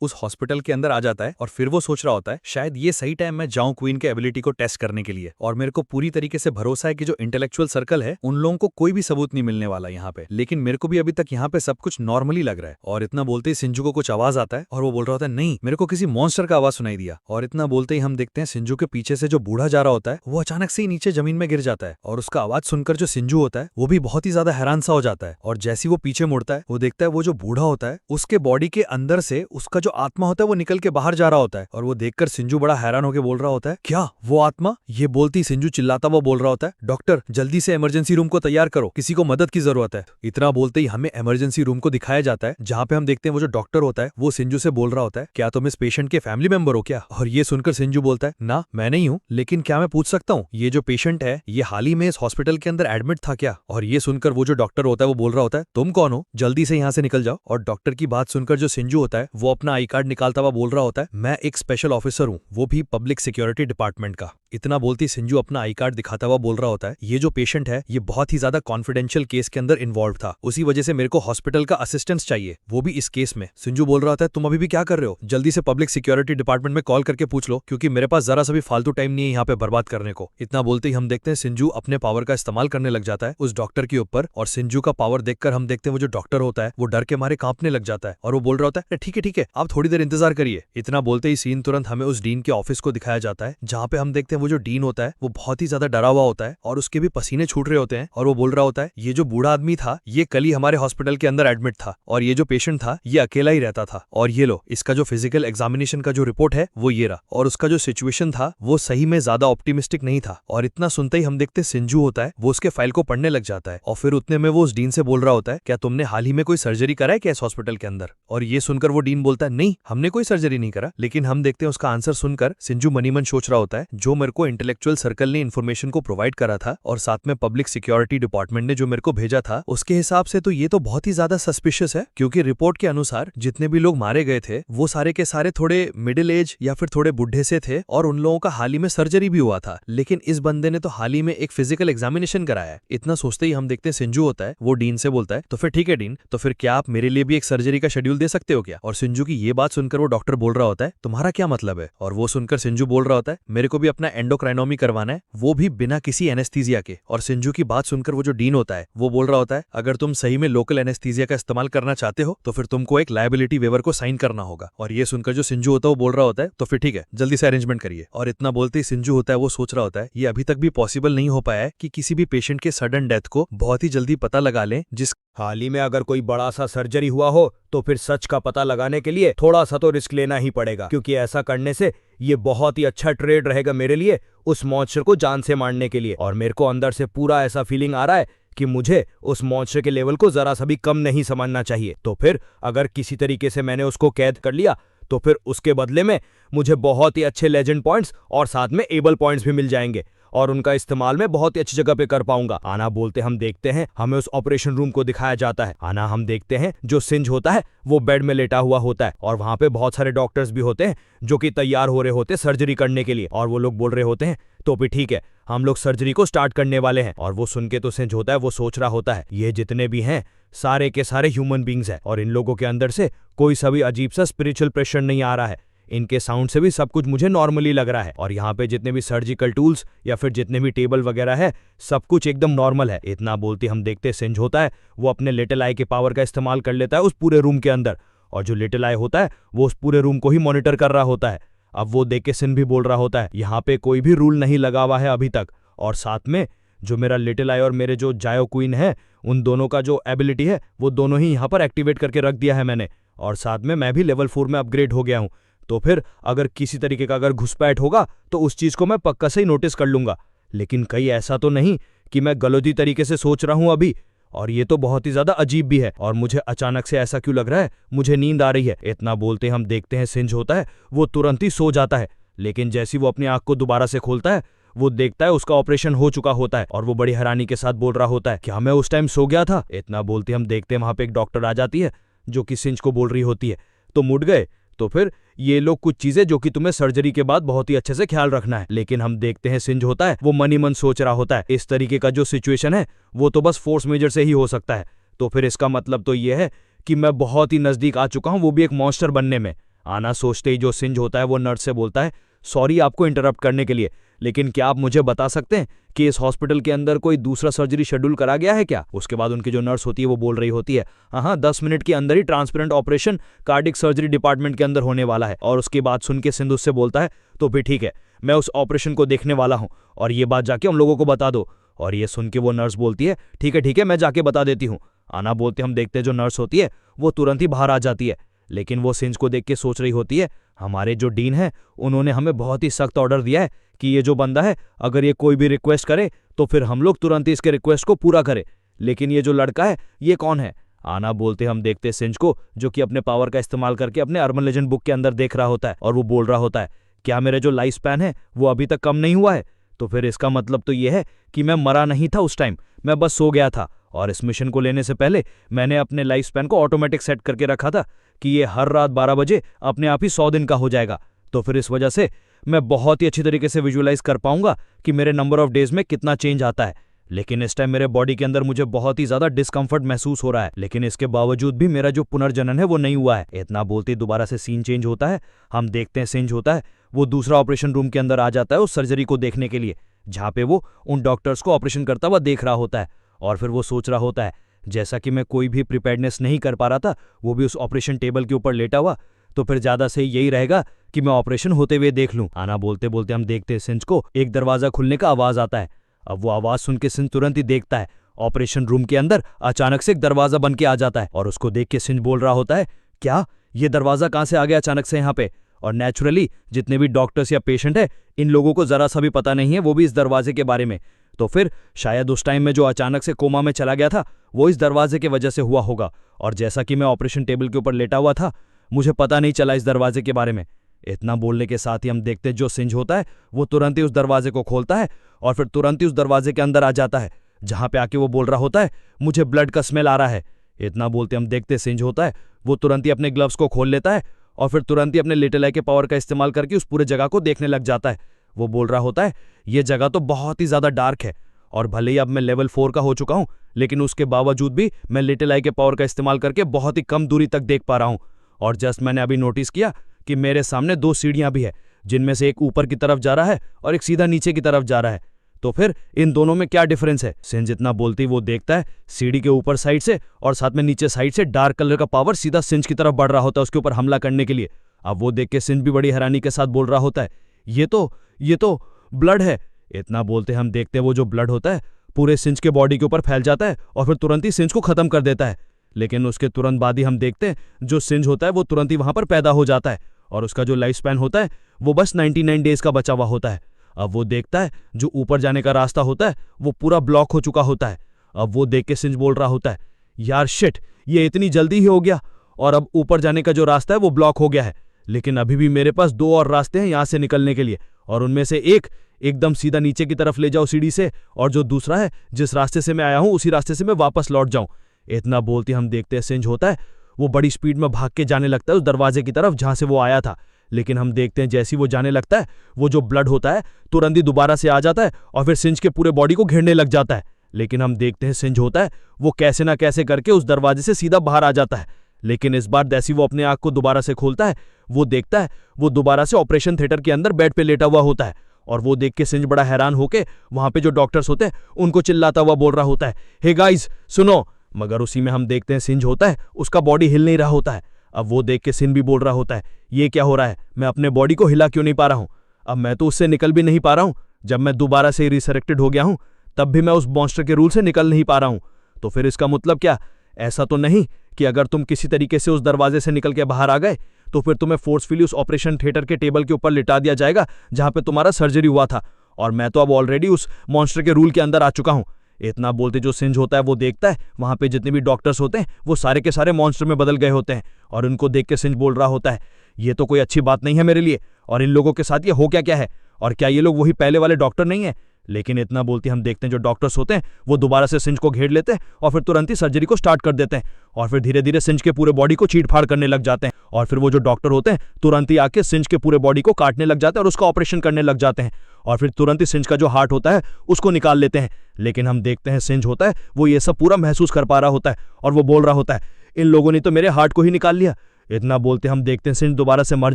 उस हॉस्पिटल के अंदर आ जाता है, और फिर वो सोच रहा होता है शायद ये सही टाइम मैं जाऊं क्वीन के एबिलिटी को टेस्ट करने के लिए, और मेरे को पूरी तरीके से भरोसा है कि जो इंटेलेक्चुअल सर्कल है उन लोगों को कोई भी सबूत नहीं मिलने वाला यहाँ पे, लेकिन मेरे को भी अभी तक यहाँ पे सब कुछ नॉर्मली लग रहा है। और इतना बोलते ही सिंजू को कुछ आवाज आता है और वो बोल रहा होता है नहीं मेरे को किसी मॉन्स्टर का आवाज सुनाई दिया, और इतना बोलते ही हम देखते हैं सिंजू के पीछे से जो बूढ़ा जा रहा होता है वो अचानक से ही नीचे जमीन में गिर जाता है, और उसका आवाज सुनकर जो सिंजू होता है वो भी बहुत ही ज्यादा हैरान सा हो जाता है, और जैसे वो पीछे मुड़ता है वो देखता है वो जो बूढ़ा होता है उसके बॉडी के अंदर से उसका जो आत्मा होता है वो निकल के बाहर जा रहा होता है, और वो देखकर सिंजू बड़ा हैरान होकर बोल रहा होता है क्या वो आत्मा? ये बोलती सिंजू चिल्लाता वो बोल रहा होता है डॉक्टर जल्दी से इमरजेंसी रूम को तैयार करो, किसी को मदद की जरूरत है। इतना बोलते ही हमें इमरजेंसी रूम को दिखाया जाता है जहाँ पे हम देखते हैं वो जो डॉक्टर होता है वो सिंजू से बोल रहा होता है क्या तुम इस पेशेंट के फैमिली मेंबर हो क्या? और ये सुनकर सिंजू बोलता है ना मैं नहीं हूँ, लेकिन क्या मैं पूछ सकता हूँ ये जो पेशेंट है ये हाल ही में इस हॉस्पिटल के अंदर एडमिट था क्या? और ये सुनकर वो जो डॉक्टर होता है वो बोल रहा होता है तुम कौन हो, जल्दी से यहाँ से निकल जाओ। और डॉक्टर की बात सुनकर जो सिंजू होता है वो अपना आई कार्ड निकालता हुआ बोल रहा होता है मैं एक स्पेशल ऑफिसर हूँ, वो भी पब्लिक सिक्योरिटी डिपार्टमेंट का। इतना बोलती सिंजू अपना आई कार्ड दिखाता हुआ बोल रहा होता है ये जो पेशेंट है ये बहुत ही ज्यादा कॉन्फिडेंशियल केस के अंदर इन्वॉल्व था, उसी वजह से मेरे को हॉस्पिटल का असिस्टेंस चाहिए, वो भी इस केस में। सिंजू बोल रहा होता है तुम अभी भी क्या कर रहे हो, जल्दी से पब्लिक सिक्योरिटी डिपार्टमेंट में कॉल करके पूछ लो क्योंकि मेरे पास जरा सा भी फालतू टाइम नहीं है यहाँ पे बर्बाद करने को। इतना बोलते ही हम देखते हैं सिंजू अपने पावर का इस्तेमाल करने लग जाता है उस डॉक्टर के ऊपर, और सिंजू का पावर देखकर हम देखते हैं वो जो डॉक्टर होता है वो डर के मारे कांपने लग जाता है, और वो बोल रहा होता है ठीक है आप थोड़ी देर इंतजार करिए। इतना बोलते ही सीन तुरंत हमें उस डीन के ऑफिस को दिखाया जाता है जहाँ पे हम देखते हैं वो जो डीन होता है वो बहुत ही ज्यादा डरा हुआ होता है और उसके भी पसीने छूट रहे होते हैं, और वो बोल रहा होता है ये जो बूढ़ा आदमी था ये कल ही हमारे हॉस्पिटल के अंदर एडमिट था, और ये जो पेशेंट था ये अकेला ही रहता था, और ये लो इसका जो फिजिकल एग्जामिनेशन का जो रिपोर्ट है वो ये रहा, और उसका जो सिचुएशन था वो सही में ज्यादा ऑप्टिमिस्टिक नहीं था। और इतना सुनते ही हम देखते सिंजू होता है वो उसके फाइल को पढ़ने लग जाता है, और फिर उतने में वो उस डीन से बोल रहा होता है क्या तुमने हाल ही में कोई सर्जरी करा है क्या इस हॉस्पिटल के अंदर? और ये सुनकर वो डीन बोलता है नहीं हमने कोई सर्जरी नहीं करा। लेकिन हम देखते हैं उसका आंसर सुनकर सिंजू मनी मन सोच रहा होता है जो मेरे को इंटेलेक्चुअल सर्कल ने इन्फॉर्मेशन को प्रोवाइड करा था और साथ में पब्लिक सिक्योरिटी डिपार्टमेंट ने जो मेरे को भेजा था उसके हिसाब से तो ये तो बहुत ही ज्यादा सस्पिशियस है, क्योंकि रिपोर्ट के अनुसार जितने भी लोग मारे गए थे वो सारे के सारे थोड़े मिडिल एज या फिर थोड़े बुढ़े से थे और उन लोगों का हाल ही में सर्जरी भी हुआ था। लेकिन इस बंदे ने तो हाल ही में एक फिजिकल एग्जामिनेशन कराया है। इतना सोचते ही हम देखते हैं सिंजू होता है वो डीन से बोलता है तो फिर ठीक है डीन, तो फिर क्या आप मेरे लिए भी एक सर्जरी का शेड्यूल दे सकते हो क्या? और सिंजू की ये बात सुनकर वो डॉक्टर बोल रहा होता है तुम्हारा क्या मतलब है? और वो सुनकर सिंजू बोल रहा होता है मेरे को भी अपना एंडोक्राइनोमी करवाना है, वो भी बिना किसी एनेस्थीसिया के। और सिंजू की बात सुनकर वो जो डीन होता है वो बोल रहा होता है अगर तुम सही में लोकल एनेस्थीसिया का इस्तेमाल करना चाहते हो तो फिर तुमको एक लायबिलिटी वेवर को साइन करना होगा। और ये सुनकर जो सिंजू होता है वो बोल रहा होता है तो फिर ठीक है जल्दी से अरेंजमेंट करिए। और इतना बोलते ही सिंजू होता है वो सोच रहा होता है ये अभी तक भी पॉसिबल नहीं हो पाया है कि किसी भी पेशेंट के सडन डेथ को बहुत ही जल्दी पता लगा लें। जिस हाल ही में अगर कोई बड़ा सा सर्जरी हुआ हो तो फिर सच का पता लगाने के लिए थोड़ा सा तो रिस्क लेना ही पड़ेगा, क्योंकि ऐसा करने से ये बहुत ही अच्छा ट्रेड रहेगा मेरे लिए उस मॉन्स्टर को जान से मारने के लिए। और मेरे को अंदर से पूरा ऐसा फीलिंग आ रहा है कि मुझे उस मॉन्स्टर के लेवल को जरा सा भी कम नहीं समझना चाहिए। तो फिर अगर किसी तरीके से मैंने उसको कैद कर लिया तो फिर उसके बदले में मुझे बहुत ही अच्छे लेजेंड पॉइंट्स और साथ में एबल पॉइंट्स भी मिल जाएंगे और उनका इस्तेमाल मैं बहुत ही अच्छी जगह पे कर पाऊंगा। आना बोलते हम देखते हैं हमें उस ऑपरेशन रूम को दिखाया जाता है। आना हम देखते हैं जो सिंज होता है वो बेड में लेटा हुआ होता है और वहां पे बहुत सारे डॉक्टर्स भी होते हैं जो कि तैयार हो रहे होते हैं सर्जरी करने के लिए। और वो लोग बोल रहे होते हैं तो भी ठीक है हम लोग सर्जरी को स्टार्ट करने वाले हैं। और वो सुन के तो सिंज होता है वो सोच रहा होता है ये जितने भी हैं सारे के सारे ह्यूमन बींग्स हैं और इन लोगों के अंदर से कोई सा भी अजीब सा स्पिरिचुअल प्रेशर नहीं आ रहा है, इनके साउंड से भी सब कुछ मुझे नॉर्मली लग रहा है। और यहाँ पे जितने भी सर्जिकल टूल्स या फिर जितने भी टेबल वगैरह है सब कुछ एकदम नॉर्मल है। इतना बोलते हम देखते सिंज होता है वो अपने लिटिल आई के पावर का इस्तेमाल कर लेता है उस पूरे रूम के अंदर और जो लिटिल आई होता है वो उस पूरे रूम को ही मॉनिटर कर रहा होता है। अब वो देख के सिंज भी बोल रहा होता है यहाँ पे कोई भी रूल नहीं लगा हुआ है अभी तक, और साथ में जो मेरा लिटिल आई और मेरे जो जायो क्वीन है उन दोनों का जो एबिलिटी है वो दोनों ही यहाँ पर एक्टिवेट करके रख दिया है मैंने, और साथ में मैं भी लेवल 4 में अपग्रेड हो गया हूँ। तो फिर अगर किसी तरीके का अगर घुसपैठ होगा तो उस चीज को मैं पक्का से ही नोटिस कर लूंगा। लेकिन कहीं ऐसा तो नहीं कि मैं गलती तरीके से सोच रहा हूं अभी, और ये तो बहुत ही ज्यादा अजीब भी है। और मुझे अचानक से ऐसा क्यों लग रहा है मुझे नींद आ रही है। इतना बोलते हम देखते हैं सिंज होता है वो तुरंत ही सो जाता है, लेकिन जैसे वो अपनी आंख को दोबारा से खोलता है वो देखता है उसका ऑपरेशन हो चुका होता है और वो बड़ी हैरानी के साथ बोल रहा होता है क्या मैं उस टाइम सो गया था। इतना बोलते हम देखते हैं वहां पे एक डॉक्टर आ जाती है जो कि सिंज को बोल रही होती है तो मुड़ गए तो फिर ये लोग कुछ चीजें जो कि तुम्हें सर्जरी के बाद बहुत ही अच्छे से ख्याल रखना है। लेकिन हम देखते हैं सिंज होता है वो मनी मन सोच रहा होता है इस तरीके का जो सिचुएशन है वो तो बस फोर्स मेजर से ही हो सकता है। तो फिर इसका मतलब तो ये है कि मैं बहुत ही नजदीक आ चुका हूं वो भी एक मॉन्स्टर बनने में। आना सोचते ही जो सिंज होता है वो नर्स से बोलता है सॉरी आपको इंटरप्ट करने के लिए, लेकिन क्या आप मुझे बता सकते हैं कि इस हॉस्पिटल के अंदर कोई दूसरा सर्जरी शेड्यूल करा गया है क्या? उसके बाद उनकी जो नर्स होती है वो बोल रही होती है हाँ 10 मिनट के अंदर ही transparent operation cardiac surgery department के अंदर होने वाला है। और उसकी बात सुन के सिंधु से बोलता है तो फिर ठीक है मैं उस ऑपरेशन को देखने वाला हूँ और ये बात जाके हम लोगों को बता दो। और ये सुन के वो नर्स बोलती है ठीक है मैं जाके बता देती हूँ। आना बोलते हम देखते जो नर्स होती है वो तुरंत ही बाहर आ जाती है, लेकिन वो सिंज को देख के सोच रही होती है हमारे जो डीन है उन्होंने हमें बहुत ही सख्त ऑर्डर दिया है कि ये जो बंदा है अगर ये कोई भी रिक्वेस्ट करे तो फिर हम लोग तुरंत ही इसके रिक्वेस्ट को पूरा करें। लेकिन ये जो लड़का है ये कौन है? आना बोलते हम देखते सिंज को जो कि अपने पावर का इस्तेमाल करके अपने अर्बन लेजेंड बुक के अंदर देख रहा होता है और वो बोल रहा होता है क्या मेरे जो लाइफ स्पैन है वो अभी तक कम नहीं हुआ है? तो फिर इसका मतलब तो ये है कि मैं मरा नहीं था उस टाइम, मैं बस सो गया था और इस मिशन को लेने से पहले मैंने अपने लाइफ स्पैन को ऑटोमेटिक सेट करके रखा था कि ये हर रात 12 बजे अपने आप ही 100 दिन का हो जाएगा। तो फिर इस वजह से मैं बहुत ही अच्छी तरीके से विजुअलाइज कर पाऊंगा कि मेरे नंबर ऑफ डेज में कितना चेंज आता है। लेकिन इस टाइम मेरे बॉडी के अंदर मुझे बहुत ही ज्यादा डिस्कम्फर्ट महसूस हो रहा है, लेकिन इसके बावजूद भी मेरा जो पुनर्जनन है वो नहीं हुआ है। इतना बोलते दोबारा से सीन चेंज होता है। हम देखते हैं सिंज होता है वो दूसरा ऑपरेशन रूम के अंदर आ जाता है उस सर्जरी को देखने के लिए, जहां पे वो उन डॉक्टर्स को ऑपरेशन करता हुआ देख रहा होता है। और फिर वो सोच रहा होता है जैसा कि मैं कोई भी प्रिपेयर्डनेस नहीं कर पा रहा था वो भी उस ऑपरेशन टेबल के ऊपर लेटा हुआ, तो फिर ज्यादा सही यही रहेगा कि मैं ऑपरेशन होते हुए देख लूं। आना बोलते बोलते हम देखते हैं सिंज को एक दरवाजा खुलने का आवाज आता है। अब वो आवाज सुन के सिंज तुरंत ही देखता है ऑपरेशन रूम के अंदर अचानक से एक दरवाजा बन के आ जाता है और उसको देख के सिंज बोल रहा होता है क्या ये दरवाजा कहां से आ गया अचानक से यहाँ पे? और नेचुरली जितने भी डॉक्टर्स या पेशेंट है इन लोगों को जरा सा भी पता नहीं है वो भी इस दरवाजे के बारे में। तो फिर शायद उस टाइम में जो अचानक से कोमा में चला गया था वो इस दरवाजे की वजह से हुआ होगा। और जैसा कि मैं ऑपरेशन टेबल के ऊपर लेटा हुआ था, मुझे पता नहीं चला इस दरवाजे के बारे में। इतना बोलने के साथ ही हम देखते हैं जो सिंज होता है वो तुरंत ही उस दरवाजे को खोलता है और फिर तुरंत ही उस दरवाजे के अंदर आ जाता है, जहां पे आके वो बोल रहा होता है मुझे ब्लड का स्मेल आ रहा है। इतना बोलते हम देखते सिंज होता है वो तुरंत ही अपने ग्लव्स को खोल लेता है और फिर तुरंत ही अपने लिटिल आई के पावर का इस्तेमाल करके उस पूरे जगह को देखने लग जाता है। वो बोल रहा होता है ये जगह तो बहुत ही ज्यादा डार्क है और भले ही अब मैं लेवल 4 का हो चुका हूं, लेकिन उसके बावजूद भी मैं लिटिल आई के पावर का इस्तेमाल करके बहुत ही कम दूरी तक देख पा रहा हूं। और जस्ट मैंने अभी नोटिस किया कि मेरे सामने 2 सीढ़ियां भी है, जिनमें से एक ऊपर की तरफ जा रहा है और एक सीधा नीचे की तरफ जा रहा है। तो फिर इन दोनों में क्या डिफरेंस है? सिंज जितना बोलती वो देखता है सीढ़ी के ऊपर साइड से और साथ में नीचे साइड से डार्क कलर का पावर सीधा सिंज की तरफ बढ़ रहा होता है उसके ऊपर हमला करने के लिए। अब वो देख के सिंज भी बड़ी हैरानी के साथ बोल रहा होता है ये तो ब्लड है। इतना बोलते हम देखते वो जो ब्लड होता है पूरे सिंज के बॉडी के ऊपर फैल जाता है और फिर तुरंत ही सिंज को खत्म कर देता है। लेकिन उसके तुरंत बाद ही हम देखते हैं जो सिंज होता है वो तुरंत ही वहां पर पैदा हो जाता है और उसका जो लाइफ स्पैन होता है वो बस 99 डेज का बचा हुआ होता है। अब वो देखता है जो ऊपर जाने का रास्ता होता है वो पूरा ब्लॉक हो चुका होता है। अब वो देख के सिंज बोल रहा होता है यार शिट, ये इतनी जल्दी ही हो गया और अब ऊपर जाने का जो रास्ता है वो ब्लॉक हो गया है, लेकिन अभी भी मेरे पास 2 और रास्ते हैं यहाँ से निकलने के लिए और उनमें से एक एकदम सीधा नीचे की तरफ ले जाओ सीढ़ी से और जो दूसरा है जिस रास्ते से मैं आया हूं उसी रास्ते से मैं वापस लौट जाऊं। इतना बोलते हम देखते हैं सिंज होता है वो बड़ी स्पीड में भाग के जाने लगता है उस दरवाजे की तरफ जहां से वो आया था। लेकिन हम देखते हैं जैसे ही वो जाने लगता है वो जो ब्लड होता है तुरंत ही दोबारा से आ जाता है और फिर सिंज के पूरे बॉडी को घेरने लग जाता है। लेकिन हम देखते हैं सिंज होता है वो कैसे ना कैसे करके उस दरवाजे से सीधा बाहर आ जाता है। लेकिन इस बार जैसे वो अपने आंख को दोबारा से खोलता है वो देखता है वो दोबारा से ऑपरेशन थिएटर के अंदर बेड पे लेटा हुआ होता है और वो देख के सिंज बड़ा हैरान होके वहां पे जो डॉक्टर्स होते हैं उनको चिल्लाता हुआ बोल रहा होता है हे गाइस सुनो। मगर उसी में हम देखते हैं सिंज होता है उसका बॉडी हिल नहीं रहा होता है। अब वो देख के सिंज भी बोल रहा होता है ये क्या हो रहा है, मैं अपने बॉडी को हिला क्यों नहीं पा रहा हूं, अब मैं तो उससे निकल भी नहीं पा रहा हूं, जब मैं दोबारा से रिसरेक्टेड हो गया हूं तब भी मैं उस मॉन्स्टर के रूल से निकल नहीं पा रहा हूं। तो फिर इसका मतलब क्या? ऐसा तो नहीं कि अगर तुम किसी तरीके से उस दरवाजे से निकल के बाहर आ गए तो फिर तुम्हें फोर्सफुली उस ऑपरेशन थिएटर के टेबल के ऊपर लिटा दिया जाएगा जहां पे तुम्हारा सर्जरी हुआ था और मैं तो अब ऑलरेडी उस मॉन्स्टर के रूल के अंदर आ चुका हूं। इतना बोलते जो सिंज होता है वो देखता है वहां पे जितने भी डॉक्टर्स होते हैं वो सारे के सारे मॉन्स्टर में बदल गए होते हैं और उनको देख के सिंज बोल रहा होता है ये तो कोई अच्छी बात नहीं है मेरे लिए और इन लोगों के साथ ये हो क्या है और क्या ये लोग वही पहले वाले डॉक्टर नहीं है। लेकिन इतना बोलते हम देखते हैं जो डॉक्टर्स होते हैं वो दोबारा से सिंज को घेर लेते हैं और फिर तुरंत ही सर्जरी को स्टार्ट कर देते हैं और फिर धीरे धीरे सिंज के पूरे बॉडी को चीट-फाड़ करने लग जाते हैं और फिर वो जो डॉक्टर होते हैं तुरंत ही आके सिंज के पूरे बॉडी को काटने लग जाते हैं और उसका ऑपरेशन करने लग जाते हैं और फिर तुरंत ही सिंज का जो हार्ट होता है उसको निकाल लेते हैं। लेकिन हम देखते हैं सिंज होता है वो ये सब पूरा महसूस कर पा रहा होता है और वो बोल रहा होता है इन लोगों ने तो मेरे हार्ट को ही निकाल लिया। इतना बोलते हम देखते हैं सिंज दोबारा से मर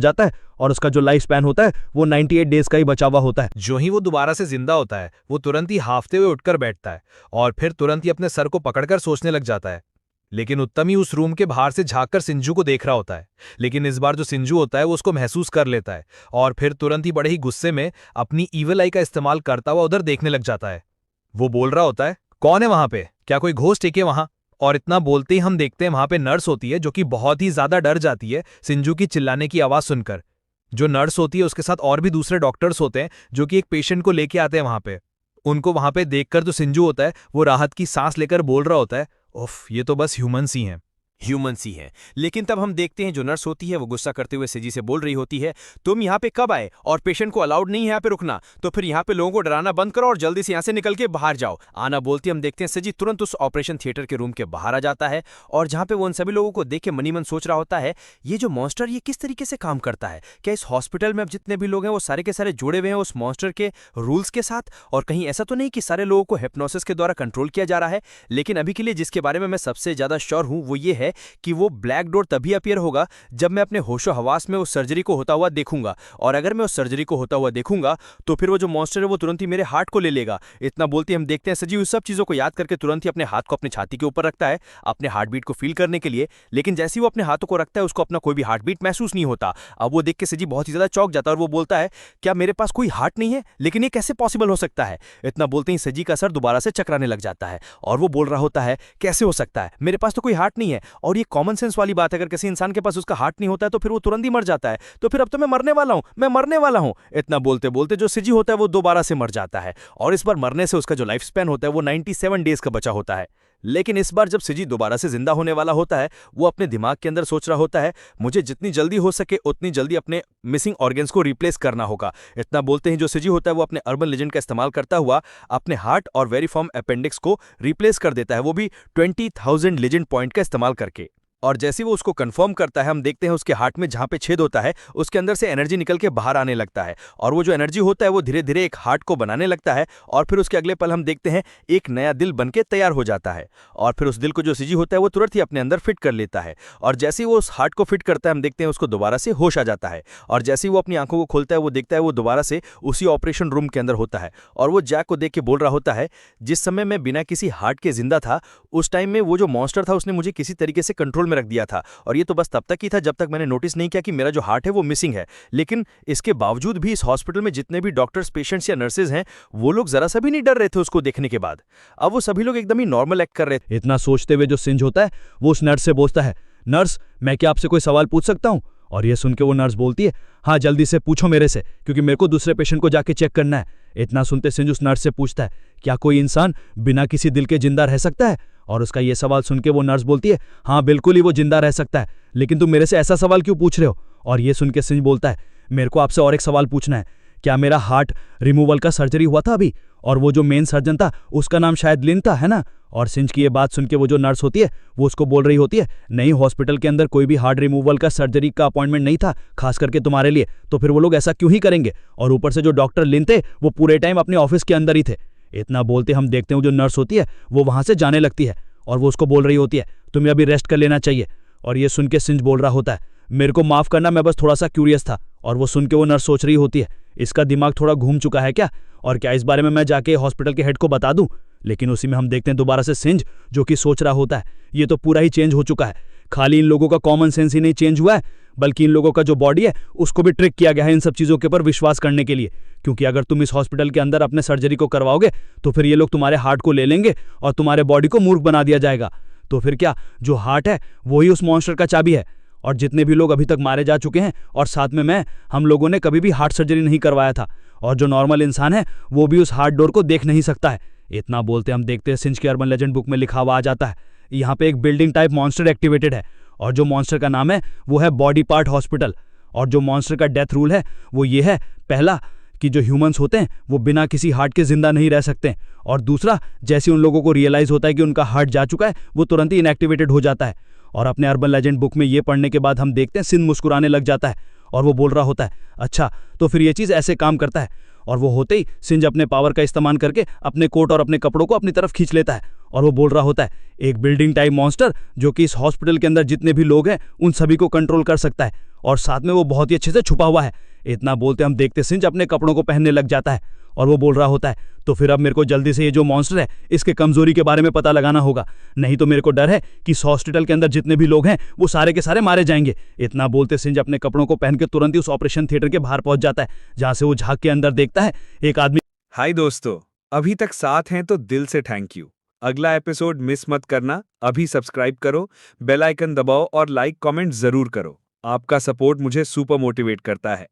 जाता है और उसका जो लाइफ स्पैन होता है वो 98 डेज का ही बचा हुआ होता है। जो ही वो दोबारा से जिंदा होता है वो तुरंत ही हाफते हुए उठकर बैठता है और फिर तुरंत ही अपने सर को पकड़कर सोचने लग जाता है। लेकिन उत्तम ही उस रूम के बाहर से झांककर सिंजू को देख रहा होता है। लेकिन इस बार जो सिंजू होता है वो उसको महसूस कर लेता है और फिर तुरंत ही बड़े ही गुस्से में अपनी ईविल आई का इस्तेमाल करता हुआ उधर देखने लग जाता है। वो बोल रहा होता है कौन है वहां पे, क्या कोई घोस्ट है क्या वहां? और इतना बोलते ही हम देखते हैं वहां पे नर्स होती है जो कि बहुत ही ज्यादा डर जाती है सिंजू की चिल्लाने की आवाज सुनकर। जो नर्स होती है उसके साथ और भी दूसरे डॉक्टर्स होते हैं जो कि एक पेशेंट को लेके आते हैं वहां पे। उनको वहां पे देखकर जो सिंजू होता है वो राहत की सांस लेकर बोल रहा होता है उफ ये तो बस ह्यूमन सी हैं। ह्यूमन सी है। लेकिन तब हम देखते हैं जो नर्स होती है वो गुस्सा करते हुए सजी से बोल रही होती है तुम यहाँ पे कब आए और पेशेंट को अलाउड नहीं है यहाँ पे रुकना, तो फिर यहाँ पे लोगों को डराना बंद करो और जल्दी से यहाँ से निकल के बाहर जाओ। आना बोलती हम देखते हैं सजी तुरंत उस ऑपरेशन थिएटर के रूम के बाहर आ जाता है और जहाँ पे वो उन सभी लोगों को देख के मनी मन सोच रहा होता है ये जो मॉन्स्टर ये किस तरीके से काम करता है, क्या इस हॉस्पिटल में अब जितने भी लोग हैं वो सारे के सारे जुड़े हुए हैं उस मॉन्स्टर के रूल्स के साथ, और कहीं ऐसा तो नहीं कि सारे लोगों को हिप्नोसिस के द्वारा कंट्रोल किया जा रहा है। लेकिन अभी के लिए जिसके बारे में मैं सबसे ज्यादा श्योर हूं वो ये है कि वो ब्लैक डोर तभी अपीयर होगा जब मैं अपने होशो हवास में उस सर्जरी को होता हुआ देखूंगा, और अगर मैं उस सर्जरी को होता हुआ देखूंगा तो फिर वो जो मॉन्स्टर है वो तुरंत ही मेरे हार्ट को ले लेगा। इतना बोलते हम देखते हैं सजी उस सब चीजों को याद करके तुरंत ही अपने हाथ को अपनी छाती के ऊपर रखता है अपने हार्ट बीट को फील करने के लिए। लेकिन जैसे ही वो अपने हाथों को रखता है उसको अपना कोई भी हार्ट बीट महसूस नहीं होता। अब वो देख के सजी बहुत ही ज्यादा चौंक जाता है और वो बोलता है क्या मेरे पास कोई हार्ट नहीं है, लेकिन ये कैसे पॉसिबल हो सकता है। इतना बोलते ही सजी का सर दोबारा से चकराने लग जाता है और वो बोल रहा होता है कैसे हो सकता है, मेरे पास तो कोई हार्ट नहीं है और ये कॉमन सेंस वाली बात है, अगर किसी इंसान के पास उसका हार्ट नहीं होता है तो फिर वो तुरंत ही मर जाता है। तो फिर अब तो मैं मरने वाला हूँ, मैं मरने वाला हूँ। इतना बोलते बोलते जो सिजी होता है वो दोबारा से मर जाता है, और इस बार मरने से उसका जो लाइफ स्पैन होता है वो 97 डेज का बचा होता है। लेकिन इस बार जब सिजी दोबारा से जिंदा होने वाला होता है, वो अपने दिमाग के अंदर सोच रहा होता है, मुझे जितनी जल्दी हो सके उतनी जल्दी अपने मिसिंग ऑर्गन्स को रिप्लेस करना होगा। इतना बोलते ही जो सिजी होता है वो अपने अर्बन लेजेंड का इस्तेमाल करता हुआ अपने हार्ट और वेरीफॉर्म अपेंडिक्स को रिप्लेस कर देता है, वो भी 20,000 लेजेंड पॉइंट का इस्तेमाल करके। और जैसे वो उसको कंफर्म करता है, हम देखते हैं उसके हार्ट में जहां पे छेद होता है उसके अंदर से एनर्जी निकल के बाहर आने लगता है, और वो जो एनर्जी होता है वो धीरे धीरे एक हार्ट को बनाने लगता है, और फिर उसके अगले पल हम देखते हैं एक नया दिल बनके तैयार हो जाता है। और फिर उस दिल को जो सिजी होता है वो तुरंत ही अपने अंदर फिट कर लेता है, और जैसे ही वो उस हार्ट को फिट करता है हम देखते हैं उसको दोबारा से होश आ जाता है, और जैसे ही वो अपनी आंखों को खोलता है वो देखता है वो दोबारा से उसी ऑपरेशन रूम के अंदर होता है, और वो जैक को देख के बोल रहा होता है, जिस समय मैं बिना किसी हार्ट के जिंदा था उस टाइम में वो जो मॉन्स्टर था उसने मुझे किसी तरीके से कंट्रोल में रख दिया था, और ये तो बस तब तक ही था जब तक मैंने नोटिस नहीं किया कि मेरा जो हार्ट है वो मिसिंग है। लेकिन इसके बावजूद भी इस हॉस्पिटल में जितने भी डॉक्टर्स, पेशेंट्स या नर्सेज हैं वो लोग जरा सा भी नहीं डर रहे थे उसको देखने के बाद। अब वो सभी लोग एकदम ही नॉर्मल एक्ट कर रहे थे। इतना सोचते हुए जो सिंज होता है वो उस नर्स से बोलता है, नर्स मैं क्या आपसे कोई सवाल पूछ सकता हूँ? और ये सुन के वो नर्स बोलती है, हाँ जल्दी से पूछो मेरे से, क्योंकि मेरे को दूसरे पेशेंट को जाके चेक करना है। इतना सुनते सिंज उस नर्स से पूछता है, क्या कोई इंसान बिना किसी दिल के जिंदा रह सकता है? और उसका ये सवाल सुन के वो नर्स बोलती है, हाँ बिल्कुल ही वो जिंदा रह सकता है, लेकिन तुम मेरे से ऐसा सवाल क्यों पूछ रहे हो? और ये सुन के सिंज बोलता है, मेरे को आपसे और एक सवाल पूछना है, क्या मेरा हार्ट रिमूवल का सर्जरी हुआ था अभी? और वो जो मेन सर्जन था उसका नाम शायद लिन था, है ना? और सिंज की ये बात सुन के वो जो नर्स होती है वो उसको बोल रही होती है, नहीं हॉस्पिटल के अंदर कोई भी हार्ट रिमूवल का सर्जरी का अपॉइंटमेंट नहीं था, खास करके तुम्हारे लिए, तो फिर वो लोग ऐसा क्यों ही करेंगे? और ऊपर से जो डॉक्टर लिन थे वो पूरे टाइम अपने ऑफिस के अंदर ही थे। इतना बोलते हम देखते हैं जो नर्स होती है वो वहां से जाने लगती है, और वो उसको बोल रही होती है, तुम्हें अभी रेस्ट कर लेना चाहिए। और ये सुन के सिंज बोल रहा होता है, मेरे को माफ करना, मैं बस थोड़ा सा क्यूरियस था। और वो सुन के वो नर्स सोच रही होती है, इसका दिमाग थोड़ा घूम चुका है क्या, और क्या इस बारे में मैं जाके हॉस्पिटल के हेड को बता दूं? लेकिन उसी में हम देखते हैं दोबारा से सिंज जो कि सोच रहा होता है, ये तो पूरा ही चेंज हो चुका है। खाली इन लोगों का कॉमन सेंस ही नहीं चेंज हुआ है, बल्कि इन लोगों का जो बॉडी है उसको भी ट्रिक किया गया है इन सब चीजों के ऊपर विश्वास करने के लिए। क्योंकि अगर तुम इस हॉस्पिटल के अंदर अपने सर्जरी को करवाओगे तो फिर ये लोग तुम्हारे हार्ट को ले लेंगे और तुम्हारे बॉडी को मूर्ख बना दिया जाएगा। तो फिर क्या, जो हार्ट है वही उस मॉन्स्टर का चाबी है। और जितने भी लोग अभी तक मारे जा चुके हैं, और साथ में हम लोगों ने कभी भी हार्ट सर्जरी नहीं करवाया था, और जो नॉर्मल इंसान है वो भी उस हार्ट डोर को देख नहीं सकता है। इतना बोलते हम देखते हैं सिंज के अर्बन लेजेंड बुक में लिखा हुआ आ जाता है, यहाँ पे एक बिल्डिंग टाइप मॉन्स्टर एक्टिवेटेड है, और जो मॉन्स्टर का नाम है वो है बॉडी पार्ट हॉस्पिटल। और जो मॉन्स्टर का डेथ रूल है वो ये है, पहला कि जो ह्यूमंस होते हैं वो बिना किसी हार्ट के जिंदा नहीं रह सकते, और दूसरा जैसे उन लोगों को रियलाइज होता है कि उनका हार्ट जा चुका है वो तुरंत ही इनएक्टिवेटेड हो जाता है। और अपने अर्बन लेजेंड बुक में ये पढ़ने के बाद हम देखते हैं सिंध मुस्कुराने लग जाता है, और वो बोल रहा होता है, अच्छा तो फिर ये चीज़ ऐसे काम करता है। और वो होते ही सिंज अपने पावर का इस्तेमाल करके अपने कोट और अपने कपड़ों को अपनी तरफ खींच लेता है, और वो बोल रहा होता है, एक बिल्डिंग टाइप मॉन्स्टर जो कि इस हॉस्पिटल के अंदर जितने भी लोग हैं उन सभी को कंट्रोल कर सकता है, और साथ में वो बहुत ही अच्छे से छुपा हुआ है। इतना बोलते हम देखते सिंज अपने कपड़ों को पहनने लग जाता है, और वो बोल रहा होता है, तो फिर अब मेरे को जल्दी से ये जो मॉन्स्टर है इसके कमजोरी के बारे में पता लगाना होगा, नहीं तो मेरे को डर है कि इस हॉस्पिटल के अंदर जितने भी लोग हैं वो सारे के सारे मारे जाएंगे। इतना बोलते सिंज अपने कपड़ों को पहन के तुरंत ही उस ऑपरेशन थिएटर के बाहर पहुंच जाता है, जहां से वो झांक के अंदर देखता है एक आदमी। हाय दोस्तों, अभी तक साथ हैं तो दिल से थैंक यू। अगला एपिसोड मिस मत करना, अभी सब्सक्राइब करो, बेल आइकन दबाओ और लाइक कमेंट जरूर करो। आपका सपोर्ट मुझे सुपर मोटिवेट करता है।